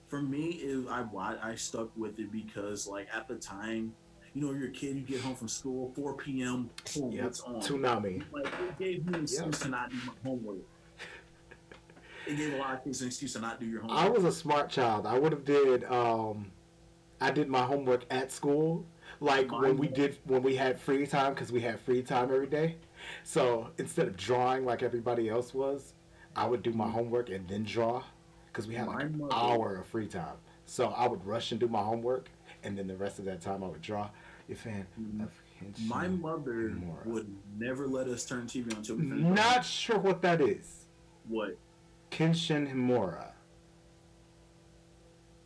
for me, if I stuck with it because like at the time, you're a kid, you get home from school, 4 p.m., boom, Yep, it's on. Toonami. Like it gave me an Yep. excuse to not do my homework. It gave a lot of kids an excuse to not do your I homework. was a smart child. I would have did I did my homework at school, like My when we had free time because we had free time every day. So instead of drawing like everybody else was, I would do my homework and then draw because we had like my an mother, hour of free time. So I would rush and do my homework, and then the rest of that time I would draw. A fan of my Henshin mother Himura. would never let us turn TV on until we finished our homework. Not sure what that is. What? Kenshin Himura.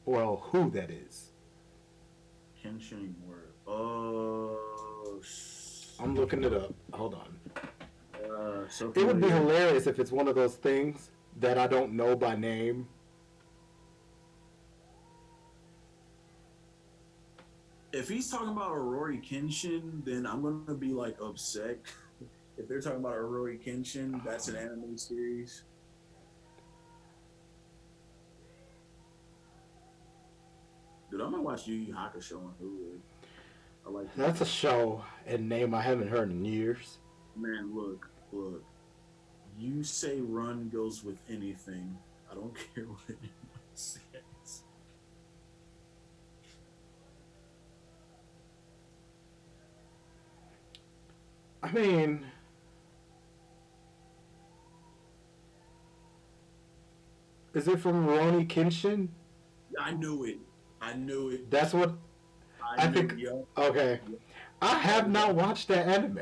Well, who that is. Kenshin word. Oh, I'm looking it up. Hold on. so It would be familiar. hilarious if it's one of those things that I don't know by name. If he's talking about Aurori Kenshin, then I'm gonna be like upset. If they're talking about Aurori Kenshin, that's an anime series. Dude, I'm gonna watch Yu Yu Hakusho on Hulu. I like Yu That's Yu. a show and name I haven't heard in years. Man, look. You say run goes with anything. I don't care what anyone says. I mean, is it from Rurouni Kenshin? I knew it. I knew it. That's what I I knew think. it. Yo. Okay. I have not watched that anime.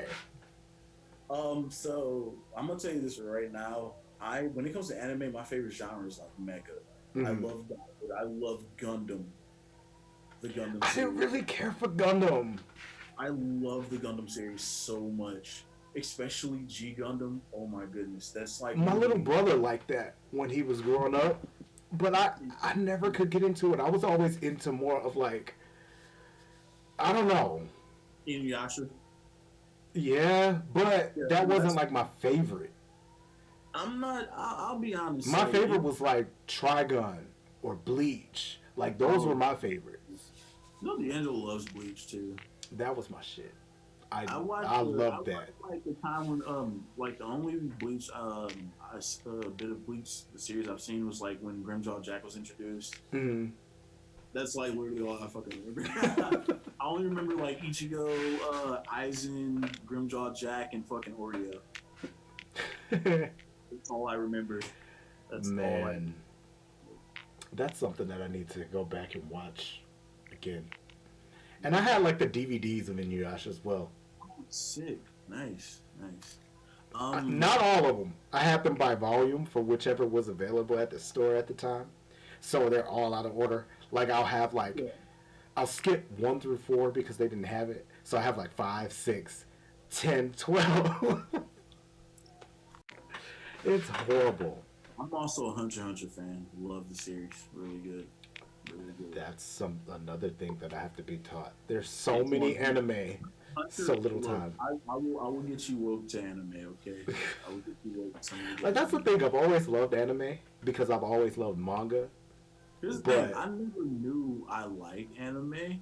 So I'm gonna tell you this right now. When it comes to anime, my favorite genre is like mecha. Mm-hmm. I love Gundam, the Gundam I didn't series. really care for Gundam. I love the Gundam series so much, especially G Gundam. Oh my goodness, that's like My little literally brother liked that when he was growing up, but I never could get into it. I was always into more of like I don't know. Inuyasha. Yeah, but Yeah, that wasn't that's. like my favorite. I'm not. I'll be honest. My Like, favorite was like Trigun or Bleach. Like those were oh, my favorites. D'Angelo loves Bleach too. That was my shit. I I I loved that. watched like the time when like the only Bleach bit of Bleach the series I've seen was like when Grimjaw Jack was introduced. Mm. That's like literally all I fucking remember. I only remember like Ichigo, Aizen, Grimjaw Jack, and fucking Oreo. That's all I remember. That's all I. Man, that's something that I need to go back and watch again. And I had like the DVDs of Inuyasha as well. Sick, nice, nice. Not all of them. I had them by volume for whichever was available at the store at the time. So they're all out of order. Like I'll have like yeah. I'll skip 1 through 4 because they didn't have it. So I have like 5, 6, 10, 12. It's horrible. I'm also a Hunter x Hunter fan. Love the series. Really good. Really good. That's another thing that I have to be taught. There's so It's many one anime, so Hunter. little Look, time. I will get you woke to anime. Okay, I will get you woke to some of the Like that's the anime. thing. I've always loved anime because I've always loved manga. Here's the thing. But I never knew I liked anime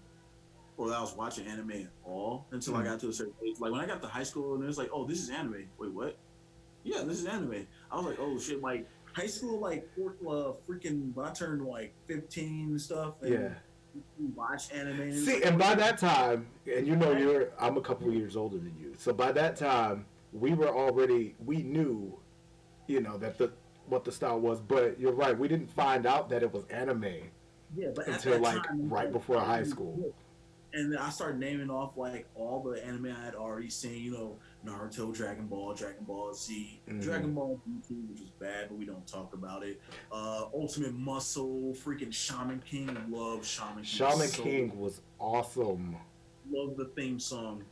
or that I was watching anime at all until I Mm. got to a certain age. Like when I got to high school and it was like, oh, this is anime. Wait, what? Yeah, this is anime. I was like, oh shit, like high school, like freaking when I turned like 15 and stuff Yeah. and watch anime and it's See, like, and oh, by you're that time, and back. I'm a couple of years older than you. So by that time, we knew, that what the style was. But you're right, we didn't find out that it was anime Yeah, but at until that like time, it's right like before I was high in school. school. And then I started naming off like all the anime I had already seen, Naruto, Dragon Ball Z, Hmm. Dragon Ball GT, which was bad, but we don't talk about it. Ultimate Muscle, freaking Shaman King, love Shaman King Shaman so King was awesome. love the theme song,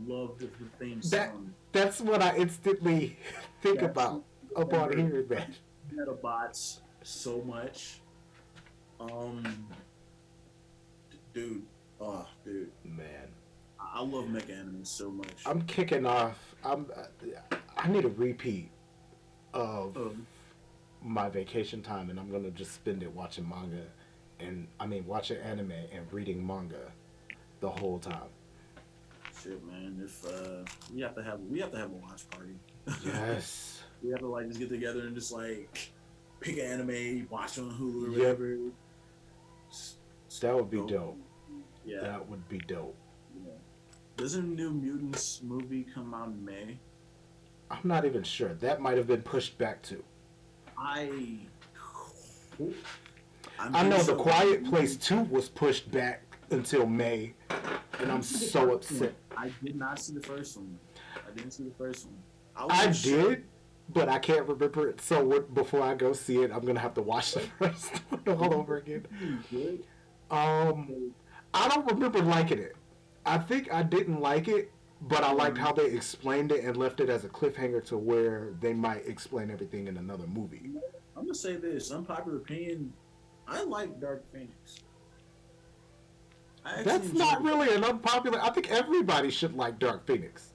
love the theme That song. that's what I instantly think That's about upon remember hearing that. Metabots so much. Um, dude, oh dude, Man, I love mecha anime so much. I'm kicking off. I need a repeat of Um, my vacation time, and I'm gonna just spend it watching manga, and I mean watching anime and reading manga the whole time. Shit, man. If we have to have a watch party. Yes. We have to like just get together and just like pick an anime, watch on Hulu or Yep. whatever. Just, just That would be go. dope. Yeah, That would be dope. yeah. Doesn't New Mutants movie come out in May? I'm not even sure. That might have been pushed back too. I I'm I pretty know The sure. Quiet Place 2 was pushed back until May, I and I'm didn't see the so first one. upset. I did not see the first one. I didn't see the first one. I was I just shook. did, but I can't remember it. So before I go see it, I'm gonna have to watch the first one all over again. Good. Um, I don't remember liking it. I think I didn't like it, but I liked how they explained it and left it as a cliffhanger to where they might explain everything in another movie. I'm gonna say this unpopular opinion. I like Dark Phoenix. I actually That's not enjoyed it. really an unpopular. I think everybody should like Dark Phoenix.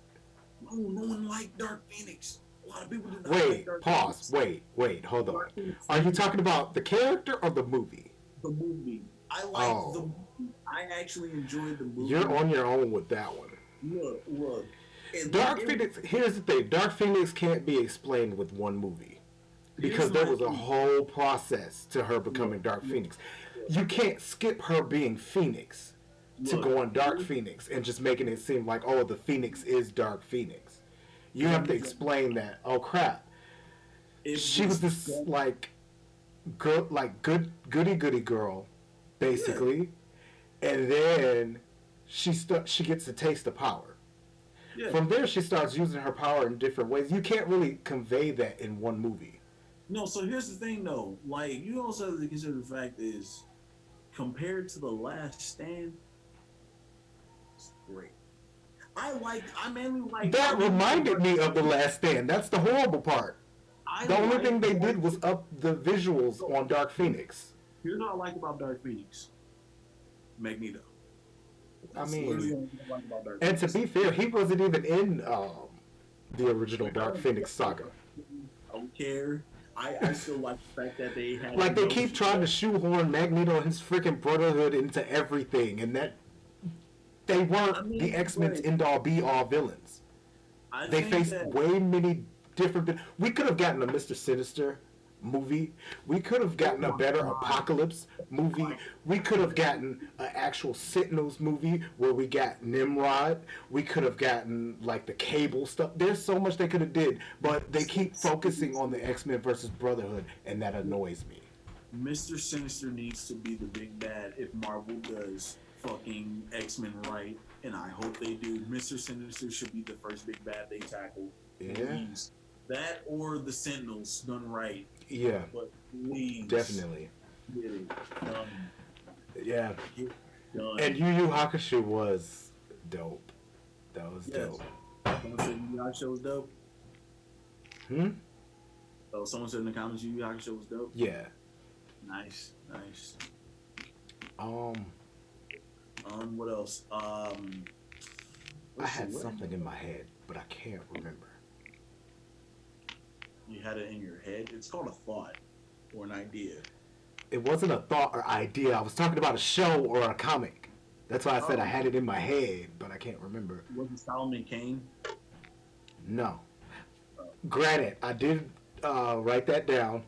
No one liked Dark Phoenix. A lot of people do not like Wait, Dark pause. Phoenix. Wait, hold on. Dark Phoenix, Are you talking about the character or the movie? the movie. I like the Oh, movie. I actually enjoyed the you're movie. on your own with that one. Look. Dark Phoenix. Here's the thing. Dark Phoenix can't be explained with one movie Here's because there my was a thing. whole process to her Look, becoming Dark look, Phoenix. You can't skip her being Phoenix to look. go on Dark Phoenix and just making it seem like, oh, the Phoenix is Dark Phoenix. You Let have me to just. explain that. Oh crap, It she was was this done. like good, goody girl, Yeah, basically, and then she gets a taste of power. yeah. From there, she starts using her power in different ways. You can't really convey that in one movie. No, so here's the thing though. Like you also have to consider the fact is compared to the last stand, it's great. I That mainly like reminded Dark me of The Phoenix. Last Stand. That's the horrible part. I The only thing like they Dark did was Phoenix. up the visuals So on Dark Phoenix. here's what I like about Dark Phoenix. Magneto. I That's literally mean, the only thing I like about Dark and to Phoenix. be fair, he wasn't even in the original Like I Dark don't, Phoenix saga. I don't care. I still like the fact that they had Like they no. keep trying to shoehorn Magneto and his freaking Brotherhood into everything, and that they I weren't the mean, X Men's but end all be all villains. I They think faced that way many different. We could have gotten a Mister Sinister movie. We could have oh gotten a my better god, Apocalypse movie. like We could have gotten an actual Sentinels movie where we got Nimrod. We could have gotten like the Cable stuff. There's so much they could have did, but they keep focusing on the X Men versus Brotherhood, and that annoys me. Mr. Sinister needs to be the big bad if Marvel does fucking X-Men right, and I hope they do. Mr. Sinister should be the first big bad they tackle. Yeah, Please. That or the Sentinels done right. yeah, But please definitely. get it done. Yeah, Get it and done. Yu Yu Hakusho was dope. That was Yes. dope. Someone said Yu Yu Hakusho was dope. Hmm. Oh, someone said in the comments Yu Yu Hakusho was dope. Yeah. Nice. Um. What else? I Let's see. had What something in my head, but I can't remember. you had it in your head? It's called a thought or an idea. It wasn't a thought or idea. I was talking about a show or a comic. That's why I said I Oh, had it in my head, but I can't remember. was it Solomon Kane? No. Oh, Granted, I did write that down.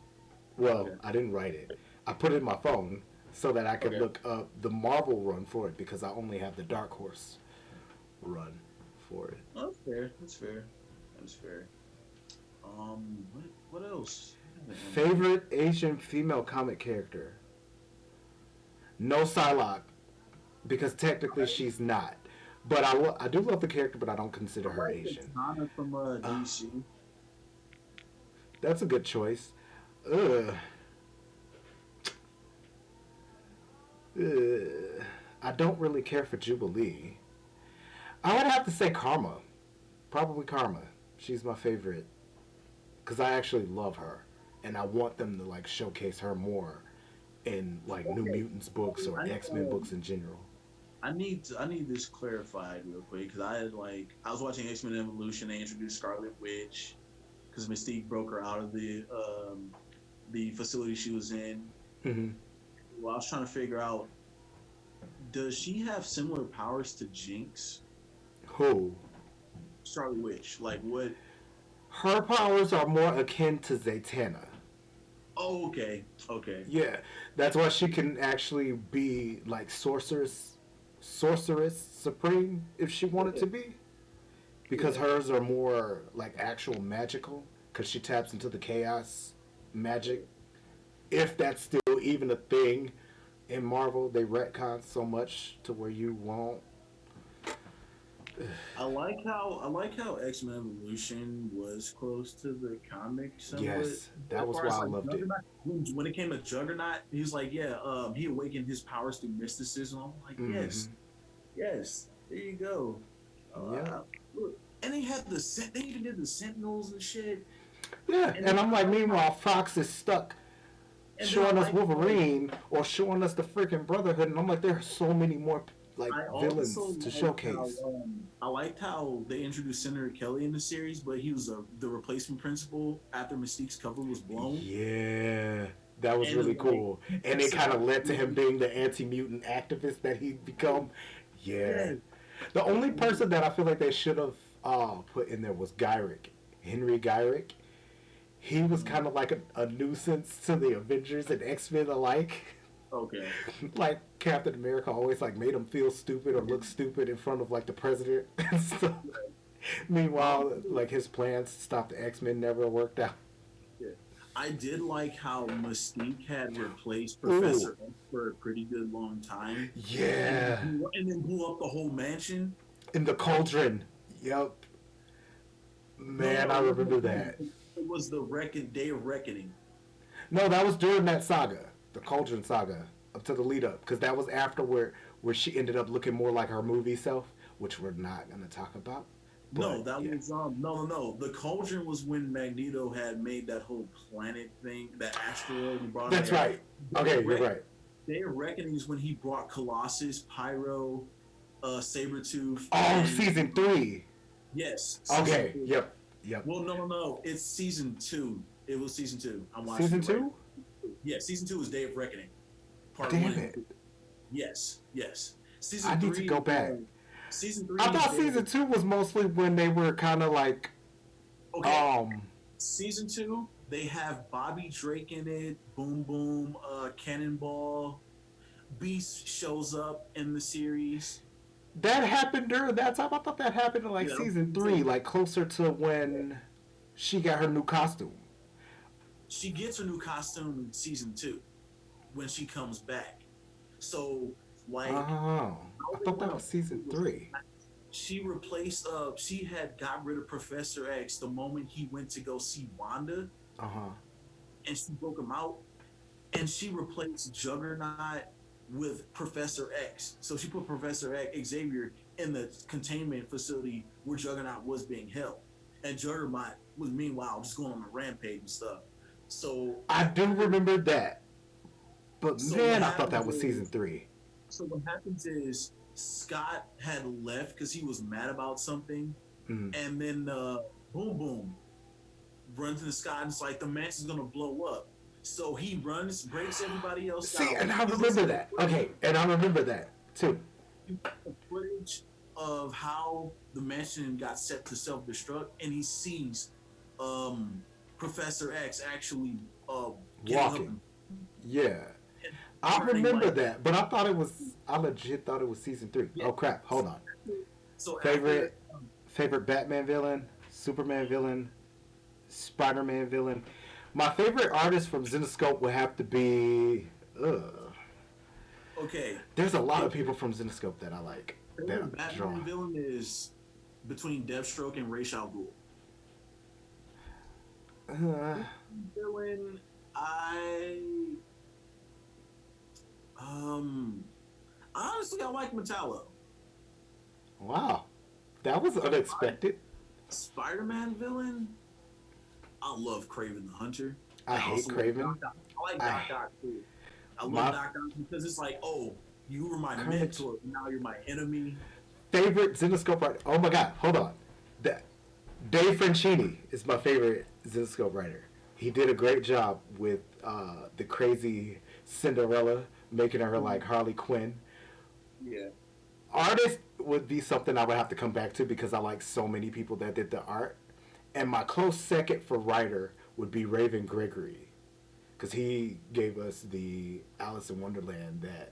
Well, okay. I didn't write it. I put it in my phone so that I could Okay. look up the Marvel run for it because I only have the Dark Horse run for it. Oh, that's fair. That's fair. That's fair. What else? What other anime? Favorite Asian female comic character? No Psylocke because technically she's not. But I do love the character, but I don't consider I her like Asian. Katana from Uh, DC. that's a good choice. Ugh. I don't really care for Jubilee. I would have to say Karma. Probably Karma. She's my favorite because I actually love her, and I want them to like showcase her more in like New Okay. Mutants books or I X Men books in general. I need this clarified real quick because I was watching X Men Evolution. They introduced Scarlet Witch because Mystique broke her out of the facility she was in. Mm-hmm. Well, I was trying to figure out, does she have similar powers to Jinx? Who? Scarlet Witch, like what? Her powers are more akin to Zatanna. Oh, okay, okay, Yeah, that's why she can actually be like sorceress supreme if she wanted yeah, to be. Because yeah. hers are more like actual magical. Because she taps into the chaos magic. If that's still even a thing in Marvel, they retcon so much to where you won't. I like how X Men Evolution was close to the comic somewhat. Yes, that As was far why as I like loved it. Juggernaut, when it came to Juggernaut, he was like, yeah, he awakened his powers through mysticism. I'm like, Mm-hmm. yes, yes, there you go. Yep. Look, and they had they even did the Sentinels and shit. Yeah, And and then I'm I like, like how, meanwhile, Fox is stuck and then I showing us like how Wolverine or showing us the freaking Brotherhood, and I'm like, there are so many more like I also villains to liked how showcase. I liked how they introduced Senator Kelly in the series, but he was the replacement principal after Mystique's cover was blown, Yeah, that was and really it's like cool, he and it tested kind of out. led to him being the anti-mutant activist that he'd become. Yeah, Yeah, the only person that I feel like they should have put in there was Gyrick, Henry Gyrick. He was kind of like a nuisance to the Avengers and X Men alike. okay. Like Captain America always like made him feel stupid or look stupid in front of like the president and stuff. Meanwhile, Um, like his plans to stop the X Men never worked out. yeah. I did like how Mystique had replaced Ooh, Professor X for a pretty good long time, yeah, and then blew up the whole mansion. in the cauldron. Yep, No, man, no, I it wasn't the remember cauldron. that. It was the Day of Reckoning. No, that was during that saga, the Cauldron saga, up to the lead up, because that was after where she ended up looking more like her movie self, which we're not gonna talk about. No, But that yeah, was no. The cauldron was when Magneto had made that whole planet thing, that asteroid, and brought him that's there. right. Day of, Okay, you're Rec- right. Day of Reckoning is when he brought Colossus, Pyro, Sabretooth, Oh, and season 3. yes, season Okay, two. yep, yep. Well, no. It's season two. It was season two. I'm watching Season it right. 2? Yeah, season two is Day of Reckoning, part one Damn and it. two. Yes, yes. I Season need to three go is back. season three I is thought Day of season 2 was mostly when they were kind of like, okay. um, Season two, they have Bobby Drake in it, Boom Boom, Cannonball, Beast shows up in the series. that happened during that time. I thought that happened in like Yeah, that was season season 3, two. like closer to Yeah. when she got her new costume. She gets her new costume in season two when she comes back. So like Oh, I how they thought went that was about season it was 3. she replaced she had got rid of Professor X the moment he went to go see Wanda, Uh huh. and she broke him out, and she replaced Juggernaut with Professor X. So she put Professor X, Xavier in the containment facility where Juggernaut was being held, and Juggernaut was meanwhile just going on a rampage and stuff. So I do after, remember that, but so what man, I thought happens that was season is, 3. what happens is Scott had left because he was mad about something, Mm. and then Boom Boom runs in the sky and it's like the mansion's gonna blow up. So he runs, breaks everybody else See, out. and I He looks remember at the that. footage. Okay, and I remember that too. you get the footage of how the mansion got set to self destruct, and he sees um Professor X actually getting up Walking. and Yeah. I turning remember like that, but I legit thought it was season 3. yeah. Oh crap, hold on. So after Favorite favorite Batman villain, Superman villain, Spider-Man villain. My favorite artist from Zenescope would have to be okay, there's a lot of people favorite from Zenescope that I like that favorite draw. Batman villain is between Deathstroke and Ra's al Ghul. Uh, Villain, I um honestly I like Metallo. wow. That was unexpected. Spider-Man villain, I love Craven the Hunter. I I hate also like Craven. Doc Ock. I like I Doc Ock too. I love my Doc Ock because it's like, oh, you were my Carnage mentor, now you're my enemy. favorite Zenescope writer. Oh my god, hold on. That Dave Franchini is my favorite Zenescope writer. He did a great job with the crazy Cinderella, making her like Harley Quinn. Yeah. Artist would be something I would have to come back to because I like so many people that did the art. And my close second for writer would be Raven Gregory because he gave us the Alice in Wonderland that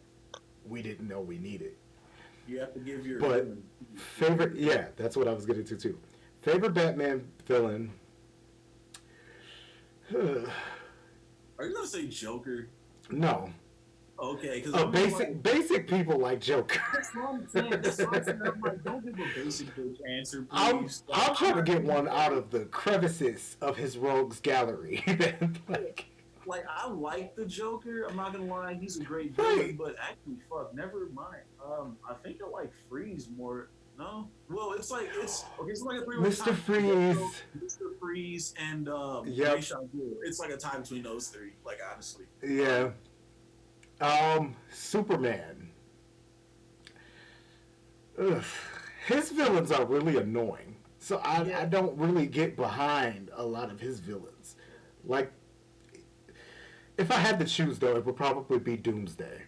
we didn't know we needed. You have to give your But villain favorite, yeah, that's what I was getting to too. Favorite Batman villain. Are you gonna say Joker? No. Okay, because Oh, I'm just like, basic people like Joker. that's what I'm saying. That's what I'm saying. I'm like, don't give a basic bitch answer, I'm please. Like, I'm I'm trying to not get gonna one out of the crevices of his rogues gallery. like, like I like the Joker. I'm not gonna lie, he's a great right, villain, but actually, fuck, never mind. I think I like Freeze more. No, well, it's like it's okay. It's like a three-way Mr. tie between Deathstroke, Freeze. Mr. Freeze, and Yep. Ra's al Ghul. It's like a tie between those three. Like honestly, Yeah. Superman. Ugh. His villains are really annoying. So yeah, I don't really get behind a lot of his villains. Like, if I had to choose, though, it would probably be Doomsday.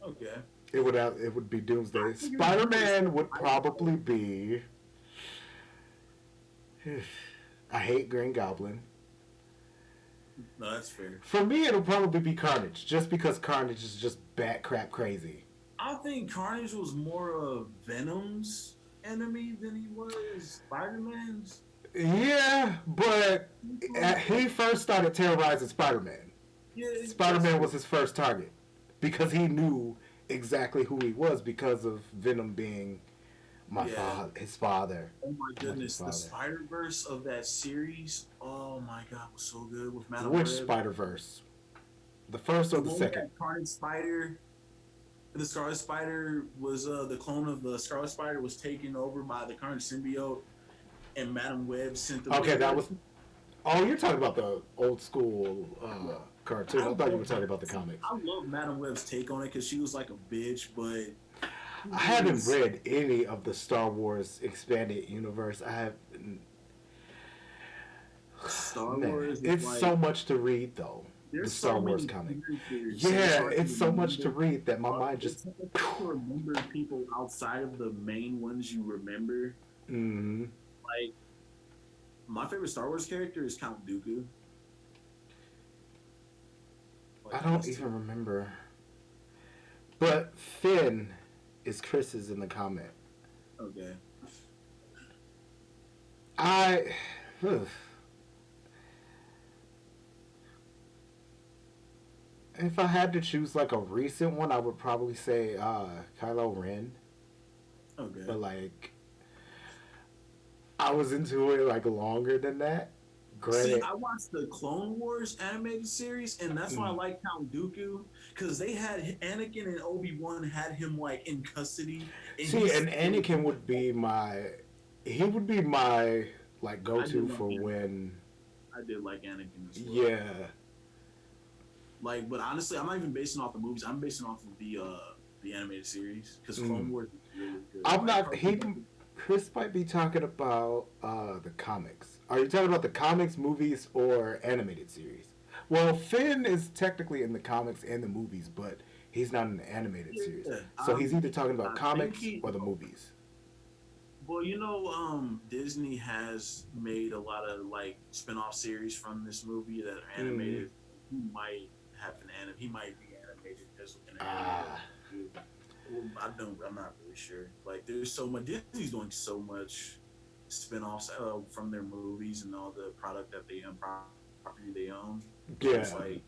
okay. It would be Doomsday. I figured you Spider would say Man would probably be. I hate Green Goblin. no, that's fair. For me, it'll probably be Carnage, just because Carnage is just bat crap crazy. I think Carnage was more of Venom's enemy than he was Spider Man's. Yeah, but he first started terrorizing Spider Man. Yeah, Spider that's Man true. was his first target because he knew exactly who he was because of Venom being Yeah. his father, Oh my like his goodness, the father. Spider Verse of that series. Oh my god, was so good with Madam Which Web. Spider Verse? The first or The the one with second? that Carnage Spider. The Scarlet Spider was the clone of the Scarlet Spider was taken over by the Carnage symbiote, and Madam Web sent the Okay, that wizard. was. Oh, you're talking about the old school Yeah. cartoon. I I thought you love were talking about the comics. I love Madam Web's take on it because she was like a bitch, but I she haven't was read any of the Star Wars expanded universe. I have. Star Man, Wars is it's like so much to read though. The there's Star so Wars many comic. characters, so it's Yeah, hard to it's so much to remember. read that my mind just. It's hard to remember people outside of the main ones you remember. Mm, Like my favorite Star Wars character is Count Dooku. I Like don't he's too even remember. But Finn is Chris's in the comment. okay. I. If I had to choose like a recent one, I would probably say Kylo Ren. Okay. But like, I was into it like longer than that. See, Granted, I watched the Clone Wars animated series, and that's why I mm, like Count Dooku because they had Anakin and Obi-Wan had him like in custody, and see, he's and Anakin would be my. He would be my like go I did to love for Anakin. when. I did like Anakin as well. Yeah, Like, but honestly, I'm not even basing off the movies. I'm basing off of the animated series because Clone mm. Wars is really good. I'm Like, not. Chris might be talking about the comics. Are you talking about the comics, movies, or animated series? Well, Finn is technically in the comics and the movies, but He's not in the animated series. Yeah, So he's either talking about I think comics he. or the movies. Well, Disney has made a lot of like spin-off series from this movie that are Mm. animated. He might have an anim. He might be animated as in an animated. Ah. Well, I don't. I'm not really sure. Like, there's so much. Disney's doing so much spin-offs from their movies and all the product that they own, property they own. So Yeah. it's like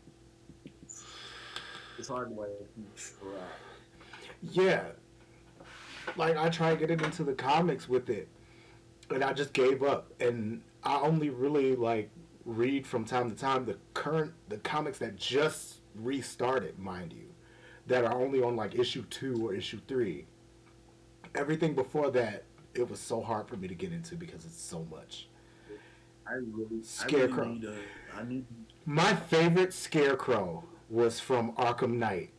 it's hard to like keep track. Yeah. Like I tried getting into the comics with it, and I just gave up. And I only really like read from time to time the comics that just restarted, mind you, that are only on like issue 2 or issue 3. Everything before that, it was so hard for me to get into because it's so much. I really Scarecrow. need a. I need. My favorite Scarecrow was from Arkham Knight.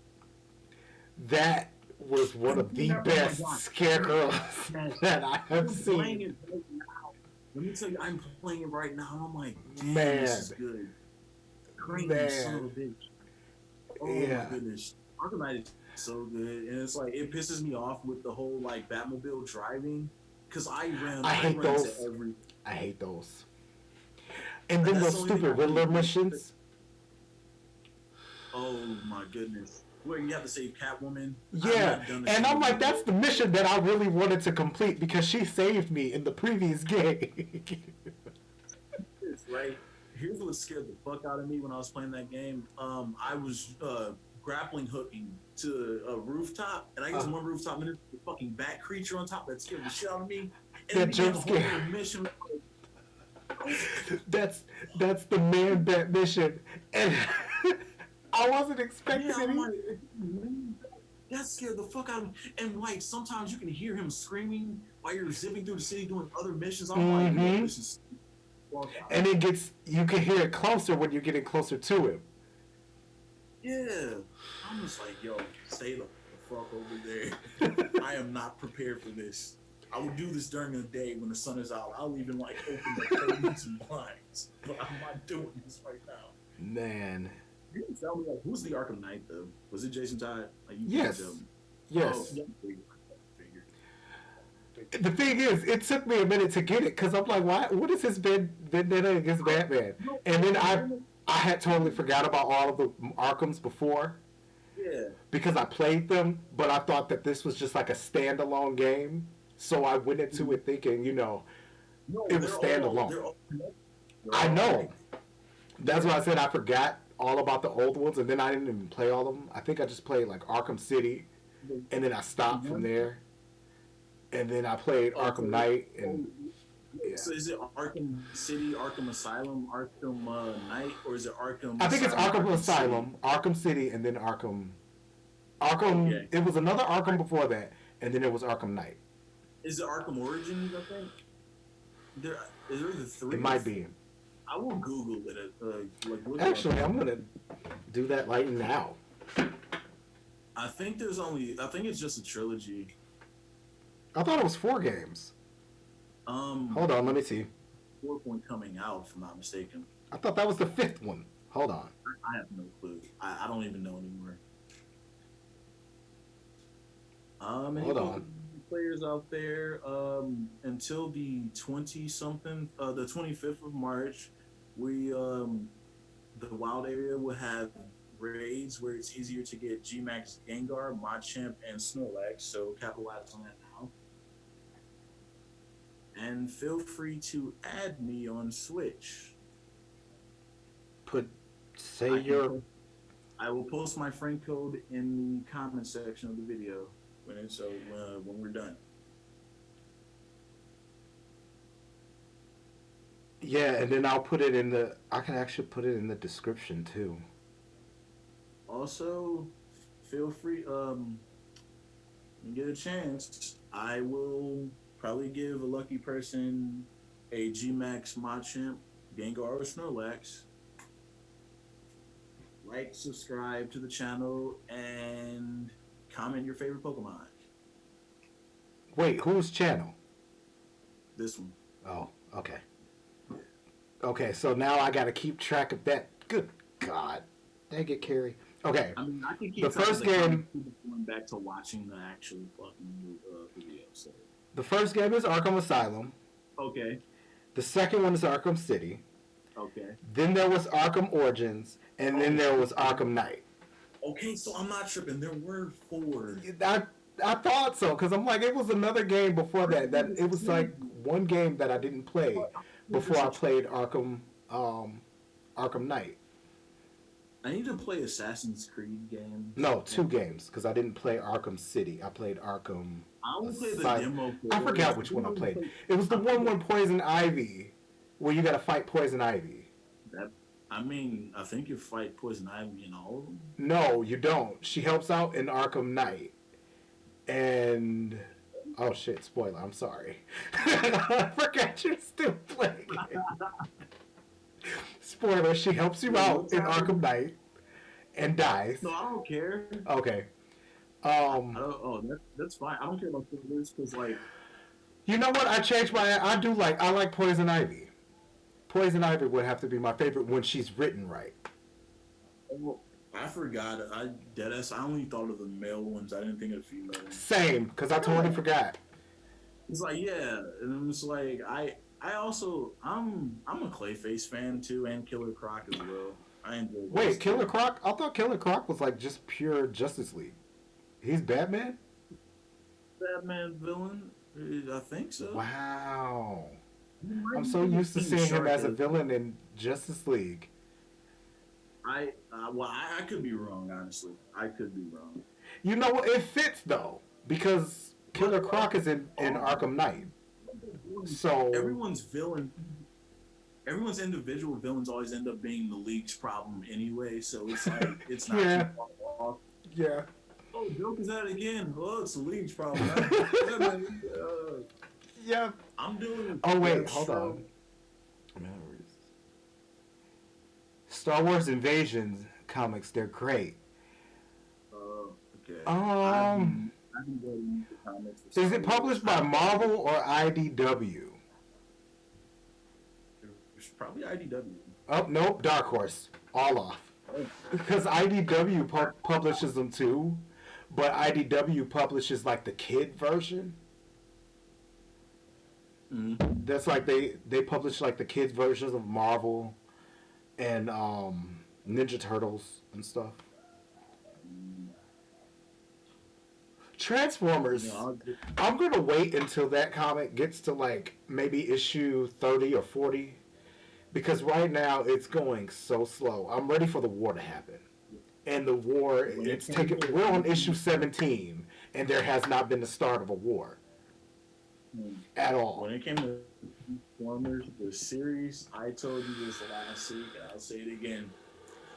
That was one of the best Scarecrows Man, that I have I'm playing seen. it right now. Let me tell you, I'm playing it right now, and I'm like, damn, this Man, is good. Cream, son of man, a bitch. Oh my yeah. goodness, Arkham Knight is so good, and it's like it pisses me off with the whole like Batmobile driving, because I I hate run to those. every. I hate those. And then That's those the only thing I stupid really. Riddler missions. Oh my goodness, where you have to save Catwoman. I've Yeah, not done a and I'm single like, one that's yet. the mission that I really wanted to complete because she saved me in the previous game. This, right? Here's what scared the fuck out of me when I was playing that game. I was grappling hooking to a rooftop, and I get uh, to one rooftop, and there's a fucking bat creature on top that scared the shit out of me. And it that began jump a whole scare. little mission. that's that's the man bat mission, and I wasn't Yeah, expecting I'm any. like, that scared the fuck out of me. And like sometimes you can hear him screaming while you're zipping through the city doing other missions. I'm like, yo, Mm-hmm. this is fuck out of And me. it gets you can hear it closer when you're getting closer to him. Yeah. I'm just like, yo, stay the fuck over there. I am not prepared for this. I will do this during the day when the sun is out. I'll even like open the curtains and blinds, but I'm not doing this right now. Man, You can tell me like who's the Arkham Knight though? Was it Jason Todd? Like you can't yes, tell me. Oh, yes. yeah, figure. The thing is, it took me a minute to get it because I'm like, why? What is his vendetta against Batman? No, And then and I had totally forgot about all of the Arkhams before yeah, because I played them, but I thought that this was just like a standalone game. So I went into it thinking, no, it was standalone. they're I all know. connected. That's why I said I forgot all about the old ones, and then I didn't even play all of them. I think I just played like Arkham City, and then I stopped from there, and then I played Oh, Arkham Knight, oh, and yeah. so is it Arkham City, Arkham Asylum, Arkham Knight, or is it Arkham I think it's Asylum, Arkham Arkham City? Asylum, Arkham City, and then Arkham. Arkham. Okay. It was another Arkham before that, and then it was Arkham Knight. Is it Arkham Origins? I think there is there the It three or might four? be. I will Google it. Like look it up. Actually, I'm gonna do that right now. I think there's only. I think it's just a trilogy. I thought it was 4 games. Hold on, let me see. 4 point coming out, if I'm not mistaken. I thought that was the 5th one. Hold on. I have no clue. I don't even know anymore. Any Hold on. players out there? Until the 20 something, the 25th of March, we the wild area will have raids where it's easier to get Gmax, Gengar, Machamp, and Snorlax. So capitalize on that now. And feel free to add me on Switch. Put say I can your post, I will post my friend code in the comment section of the video when we're done. yeah, and then I'll put it in the. I can actually put it in the description too. Also, feel free when you get a chance, I will probably give a lucky person a Gmax Machamp, Gengar, or Snorlax. Like, subscribe to the channel, and comment your favorite Pokemon. Wait, whose channel? This one. Oh, okay. Okay, so now I gotta keep track of that. Good God. Dang it, Carrie. Okay, I mean, I can the keep track of first the comic game, going back to watching the actual fucking video. So the first game is Arkham Asylum. okay, The second one is Arkham City. okay. Then there was Arkham Origins, and then Oh, there was Arkham Knight. okay. So I'm not tripping. There were four. I I thought so because I'm like it was another game before that. That it was like one game that I didn't play before I played Arkham Knight. I need to play Assassin's Creed games. No, two games because I didn't play Arkham City. I played Arkham I only played the Asylum. demo I for it. forgot which one I played. It was the one with Poison Ivy, where you got to fight Poison Ivy. That I mean, I think you fight Poison Ivy in all of them. No, you don't. She helps out in Arkham Knight, and oh shit, spoiler. I'm sorry. I forgot you're still playing it. Spoiler, she helps you out in Arkham Knight and dies. No, I don't care. Okay. I don't. Oh, that's fine. I don't care about spoilers because like You know what? I changed my. I like Poison Ivy. Poison Ivy would have to be my favorite when she's written right. oh, I forgot. Deadass. I only thought of the male ones. I didn't think of the female ones. Same, because I totally forgot. It's like yeah, and it's like I also I'm a Clayface fan too, and Killer Croc as well. I enjoy. Wait, Killer Croc? I thought Killer Croc was like just pure Justice League. He's Batman? Batman villain. I think so. Wow. I'm so used to seeing him as a villain in Justice League. I could be wrong. Honestly, I could be wrong. You know what? It fits though because Killer Croc is in Arkham Knight. So everyone's individual villains always end up being the League's problem anyway. So it's like it's not Yeah. too far off. yeah. Oh, joke is that again? Oh, it's the League's problem. Yeah. I'm doing. Oh wait, hold on. Star Wars Invasions comics, they're great. Okay. I've been reading the comics for Is Star it published by Wars. Marvel or IDW? It's probably IDW. Oh, nope, Dark Horse. All off. Because IDW publishes them too, but IDW publishes like the kid version. Mm-hmm. That's like they publish like the kids versions of Marvel and Ninja Turtles and stuff. Transformers. Yeah, I'm gonna wait until that comic gets to like maybe issue 30 or 40 because right now it's going so slow. I'm ready for the war to happen. And the war, it's taken. We're on issue 17, and there has not been the start of a war at all. When it came to Transformers, the series, I told you this last week, and I'll say it again.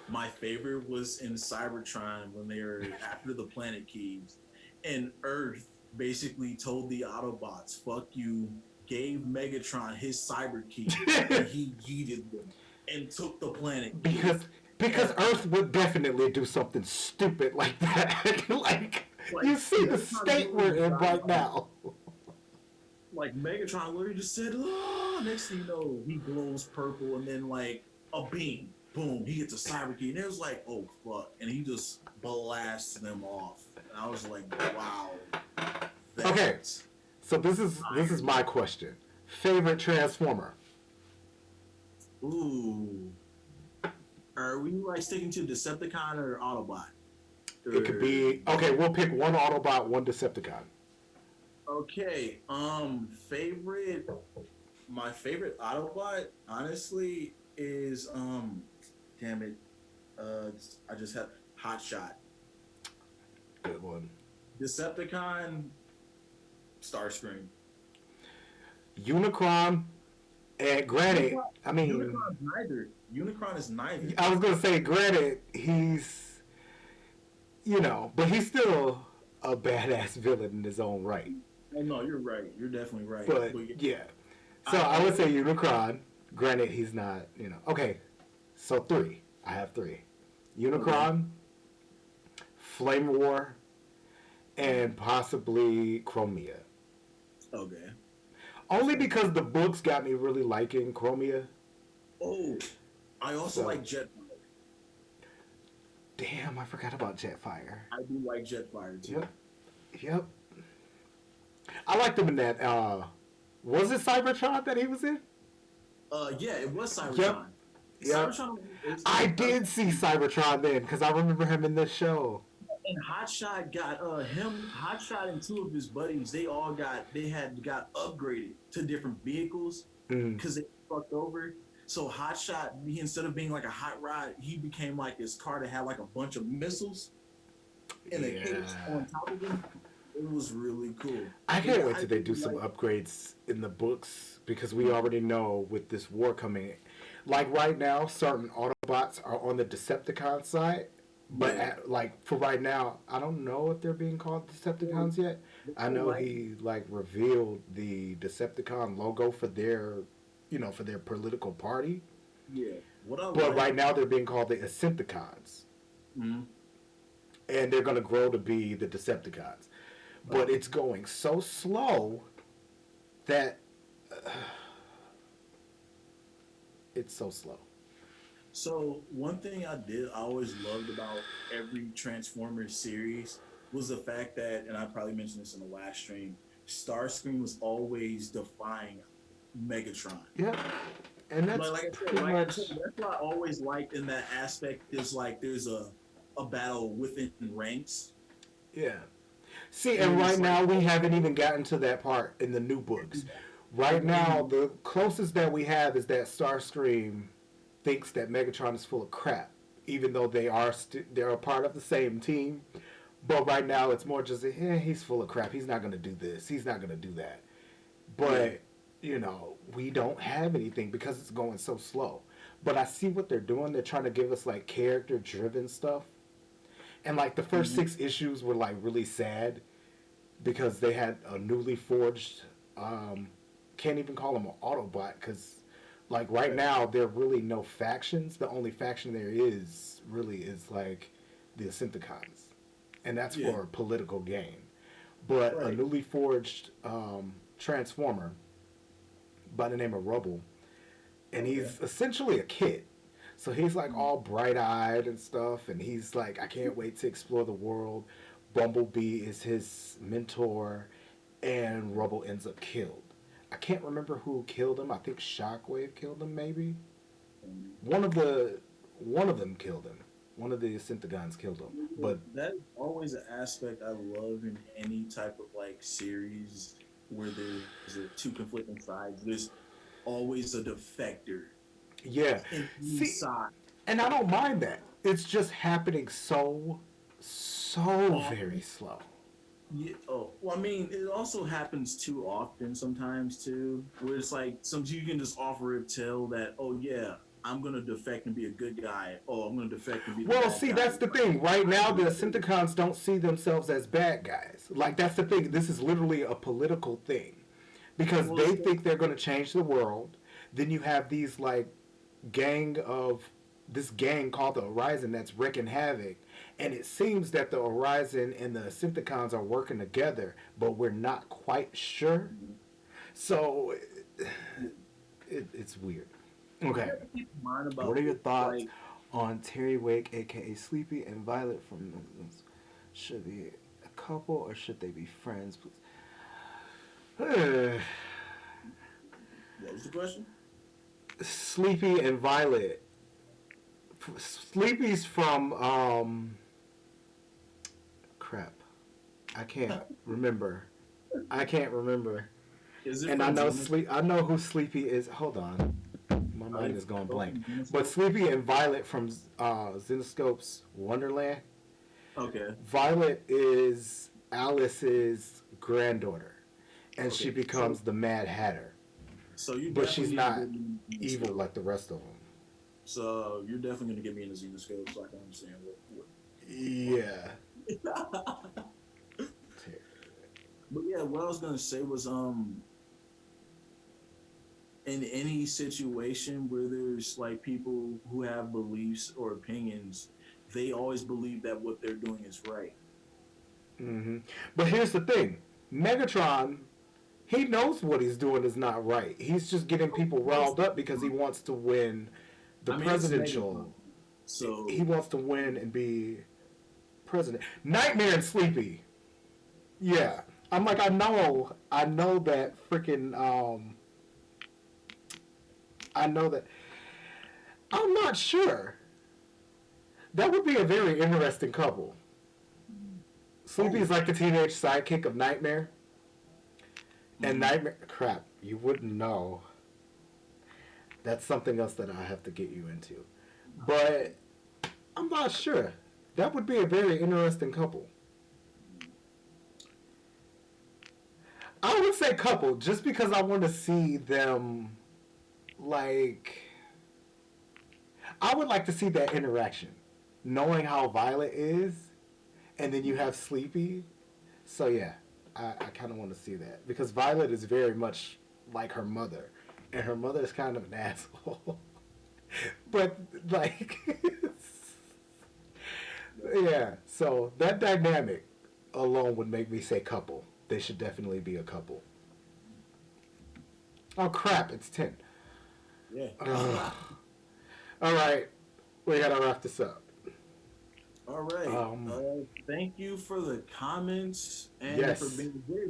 My favorite was in Cybertron when they were after the planet keys, and Earth basically told the Autobots, "Fuck you." Gave Megatron his cyber key, and he yeeted them and took the planet. Because Earth would definitely do something stupid like that. like you see the state we're in right now. Like Megatron literally just said, "Oh!" Next thing you know, he glows purple, and then like a beam, boom, he gets a cyber key, and it was like, "Oh fuck!" And he just blasts them off. And I was like, "Wow." Okay, so this is my question: favorite Transformer? Ooh. Are we like sticking to Decepticon or Autobot? It could be okay. We'll pick one Autobot, one Decepticon. Okay. My favorite Autobot, honestly, is damn it. I just had Hotshot. Good one. Decepticon, Starscream. Unicron, and granted, I mean, Unicron's neither. Unicron is neither. I was gonna say, granted, he's, but he's still a badass villain in his own right. Oh no, you're right. You're definitely right. But yeah, so I would say Unicron. Granted, he's not. Okay, so 3. I have 3. Unicron, Flame War, and possibly Chromia. Okay. Only because the books got me really liking Chromia. Oh, I also like Jetbike. Damn, I forgot about Jetfire. I do like Jetfire too. Yep. Yep. I liked him in that. Was it Cybertron that he was in? Yeah, it was Yep. Cybertron. Yep. Cybertron I is did see Cybertron then because I remember him in this show. and Hotshot got him, Hotshot and two of his buddies. They had got upgraded to different vehicles Mm. because they fucked over. So Hotshot, he instead of being like a hot rod, he became like this car that had like a bunch of missiles and a cage Yeah. on top of him. It was really cool. I Yeah, can't wait I till they do really some like. upgrades in the books because we already know with this war coming. Like right now, certain Autobots are on the Decepticon side, but Yeah, like for right now, I don't know if they're being called Decepticons yet. I know like he like revealed the Decepticon logo for their, for their political party, yeah. What I but like. right now they're being called the Decepticons, Mhm. and they're gonna grow to be the Decepticons. But it's going so slow that it's so slow. So one thing I always loved about every Transformers series was the fact that, and I probably mentioned this in the last stream, Starscream was always defying Megatron. Yeah, and that's Like I said, pretty much that's what I always liked in that aspect. There's a battle within ranks, yeah. See, and and right it's like now we haven't even gotten to that part in the new books. Right now, and the closest that we have is that Starscream thinks that Megatron is full of crap, even though they're a part of the same team. But right now, it's more just, he's full of crap. He's not gonna do this. He's not gonna do that. yeah, But we don't have anything because it's going so slow. But I see what they're doing. They're trying to give us like character driven stuff. And like the first mhm, 6 issues were like really sad because they had a newly forged. Can't even call them an Autobot because, like right right, now, there are really no factions. The only faction there is really is like the Synthicons, and that's yeah, for political gain. But a right, newly forged Transformer by the name of Rubble, and okay, he's essentially a kid. So he's like mhm, all bright eyed and stuff, and he's like, I can't wait to explore the world. Bumblebee is his mentor, and Rubble ends up killed. I can't remember who killed him. I think Shockwave killed him, maybe. mhm. One of the one of them killed him. One of the Synthagons killed him. But That is always an aspect I love in any type of like series where there's two conflicting sides. There's always a defector yeah, in any see, side. and I don't mind that. It's just happening so very Often. slow. Yeah, oh, well, I mean, it also happens too often sometimes too, where it's like sometimes you can just offer a tale that, oh yeah, I'm gonna defect and be a good guy. Oh, I'm gonna defect and be the Well, bad see, guy. that's the thing. Right now, the Synthicons don't see themselves as bad guys. Like, that's the thing. This is literally a political thing. Because Well, they think they're going to change the world. Then you have these, like, gang of. This gang called the Horizon that's wreaking havoc. And it seems that the Horizon and the Synthicons are working together, but we're not quite sure. So, it's weird. you Okay. have to keep in mind What about are your thoughts like on Terry Wake, aka Sleepy, and Violet from should be a couple or should they be friends? Please. what was the question? Sleepy and Violet. Sleepy's from crap. I can't remember. I can't rember. Is it And I from know Xena? I know who Sleepy is. Hold on. My Are they mind is going both blank. from But Xenoscope? Sleepy and Violet from Xenoscope's Wonderland. Okay, Violet is Alice's granddaughter, and she okay. becomes the Mad Hatter. So you But she's definitely need to not get me in the evil Xenoscope. like the rest of them. So you're definitely gonna get me in the Xenoscope so I can understand Yeah. what. But yeah, what I was gonna say was in any situation where there's like people who have beliefs or opinions, they always believe that what they're doing is right. But here's the thing Megatron, he knows what he's doing is not right. He's just getting people Most riled up because he wants to win the I mean, it's presidential. Megatron, So He wants to win and be president. Nightmare and Sleepy. Yeah. I'm like, I know that freaking, I know that. I'm not sure. That would be a very interesting couple. oh, Sleepy's like the teenage sidekick of Nightmare. And mhm. Nightmare, crap, you wouldn't know. That's something else that I have to get you into. But I'm not sure. That would be a very interesting couple. I would say couple just because I want to see them like I would like to see that interaction. Knowing how Violet is and then you have Sleepy. So yeah, I kind of want to see that because Violet is very much like her mother and her mother is kind of an asshole. But like yeah, so that dynamic alone would make me say couple. They should definitely be a couple. Oh crap! It's 10. Yeah. All right, we gotta wrap this up. All right. Um, Thank you for the comments and for yes,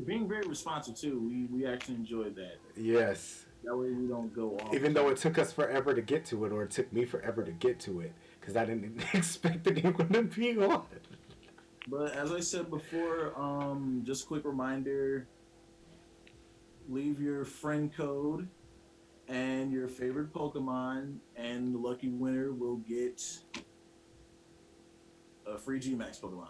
being very responsive too. We actually enjoyed that. yes. That way we don't go off Even though it topic. took us forever to get to it, or it took me forever to get to it, because I didn't expect anyone to be on. But as I said before, just a quick reminder: leave your friend code and your favorite Pokemon, and the lucky winner will get a free Gmax Pokemon.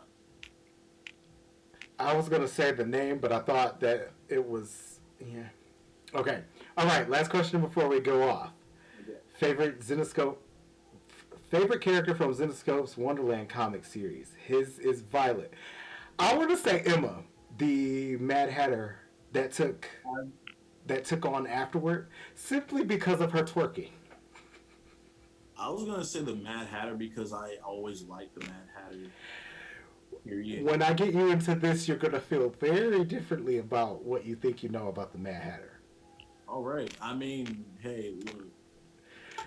I was gonna say the name, but I thought that it was yeah. Okay. All right. Last question before we go off. Okay. Favorite Zenoscope. Favorite character from Zenoscope's Wonderland comic series. His is Violet. I want to say Emma, the Mad Hatter that took that took on afterward, simply because of her twerking. I was gonna say the Mad Hatter because I always liked the Mad Hatter. Period. When I get you into this, you're gonna feel very differently about what you think you know about the Mad Hatter. All right. I mean, hey, look.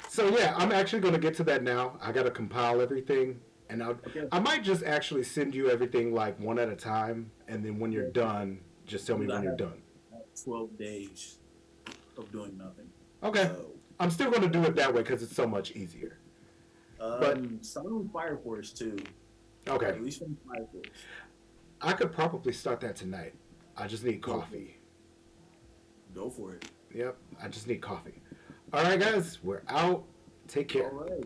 So yeah, I'm actually gonna get to that now. I gotta compile everything, and Okay. I might just actually send you everything like one at a time, and then when you're Yeah. done, just tell me Because I when you're have done. 12 days of doing nothing. Okay. So, I'm still gonna do it that way because it's so much easier. But start with Fire Force too. okay, At least from Fire Force. I could probably start that tonight. I just need Go for it. coffee. Go for it. Yep, I just need coffee. All right, guys, we're out. Take All care. right.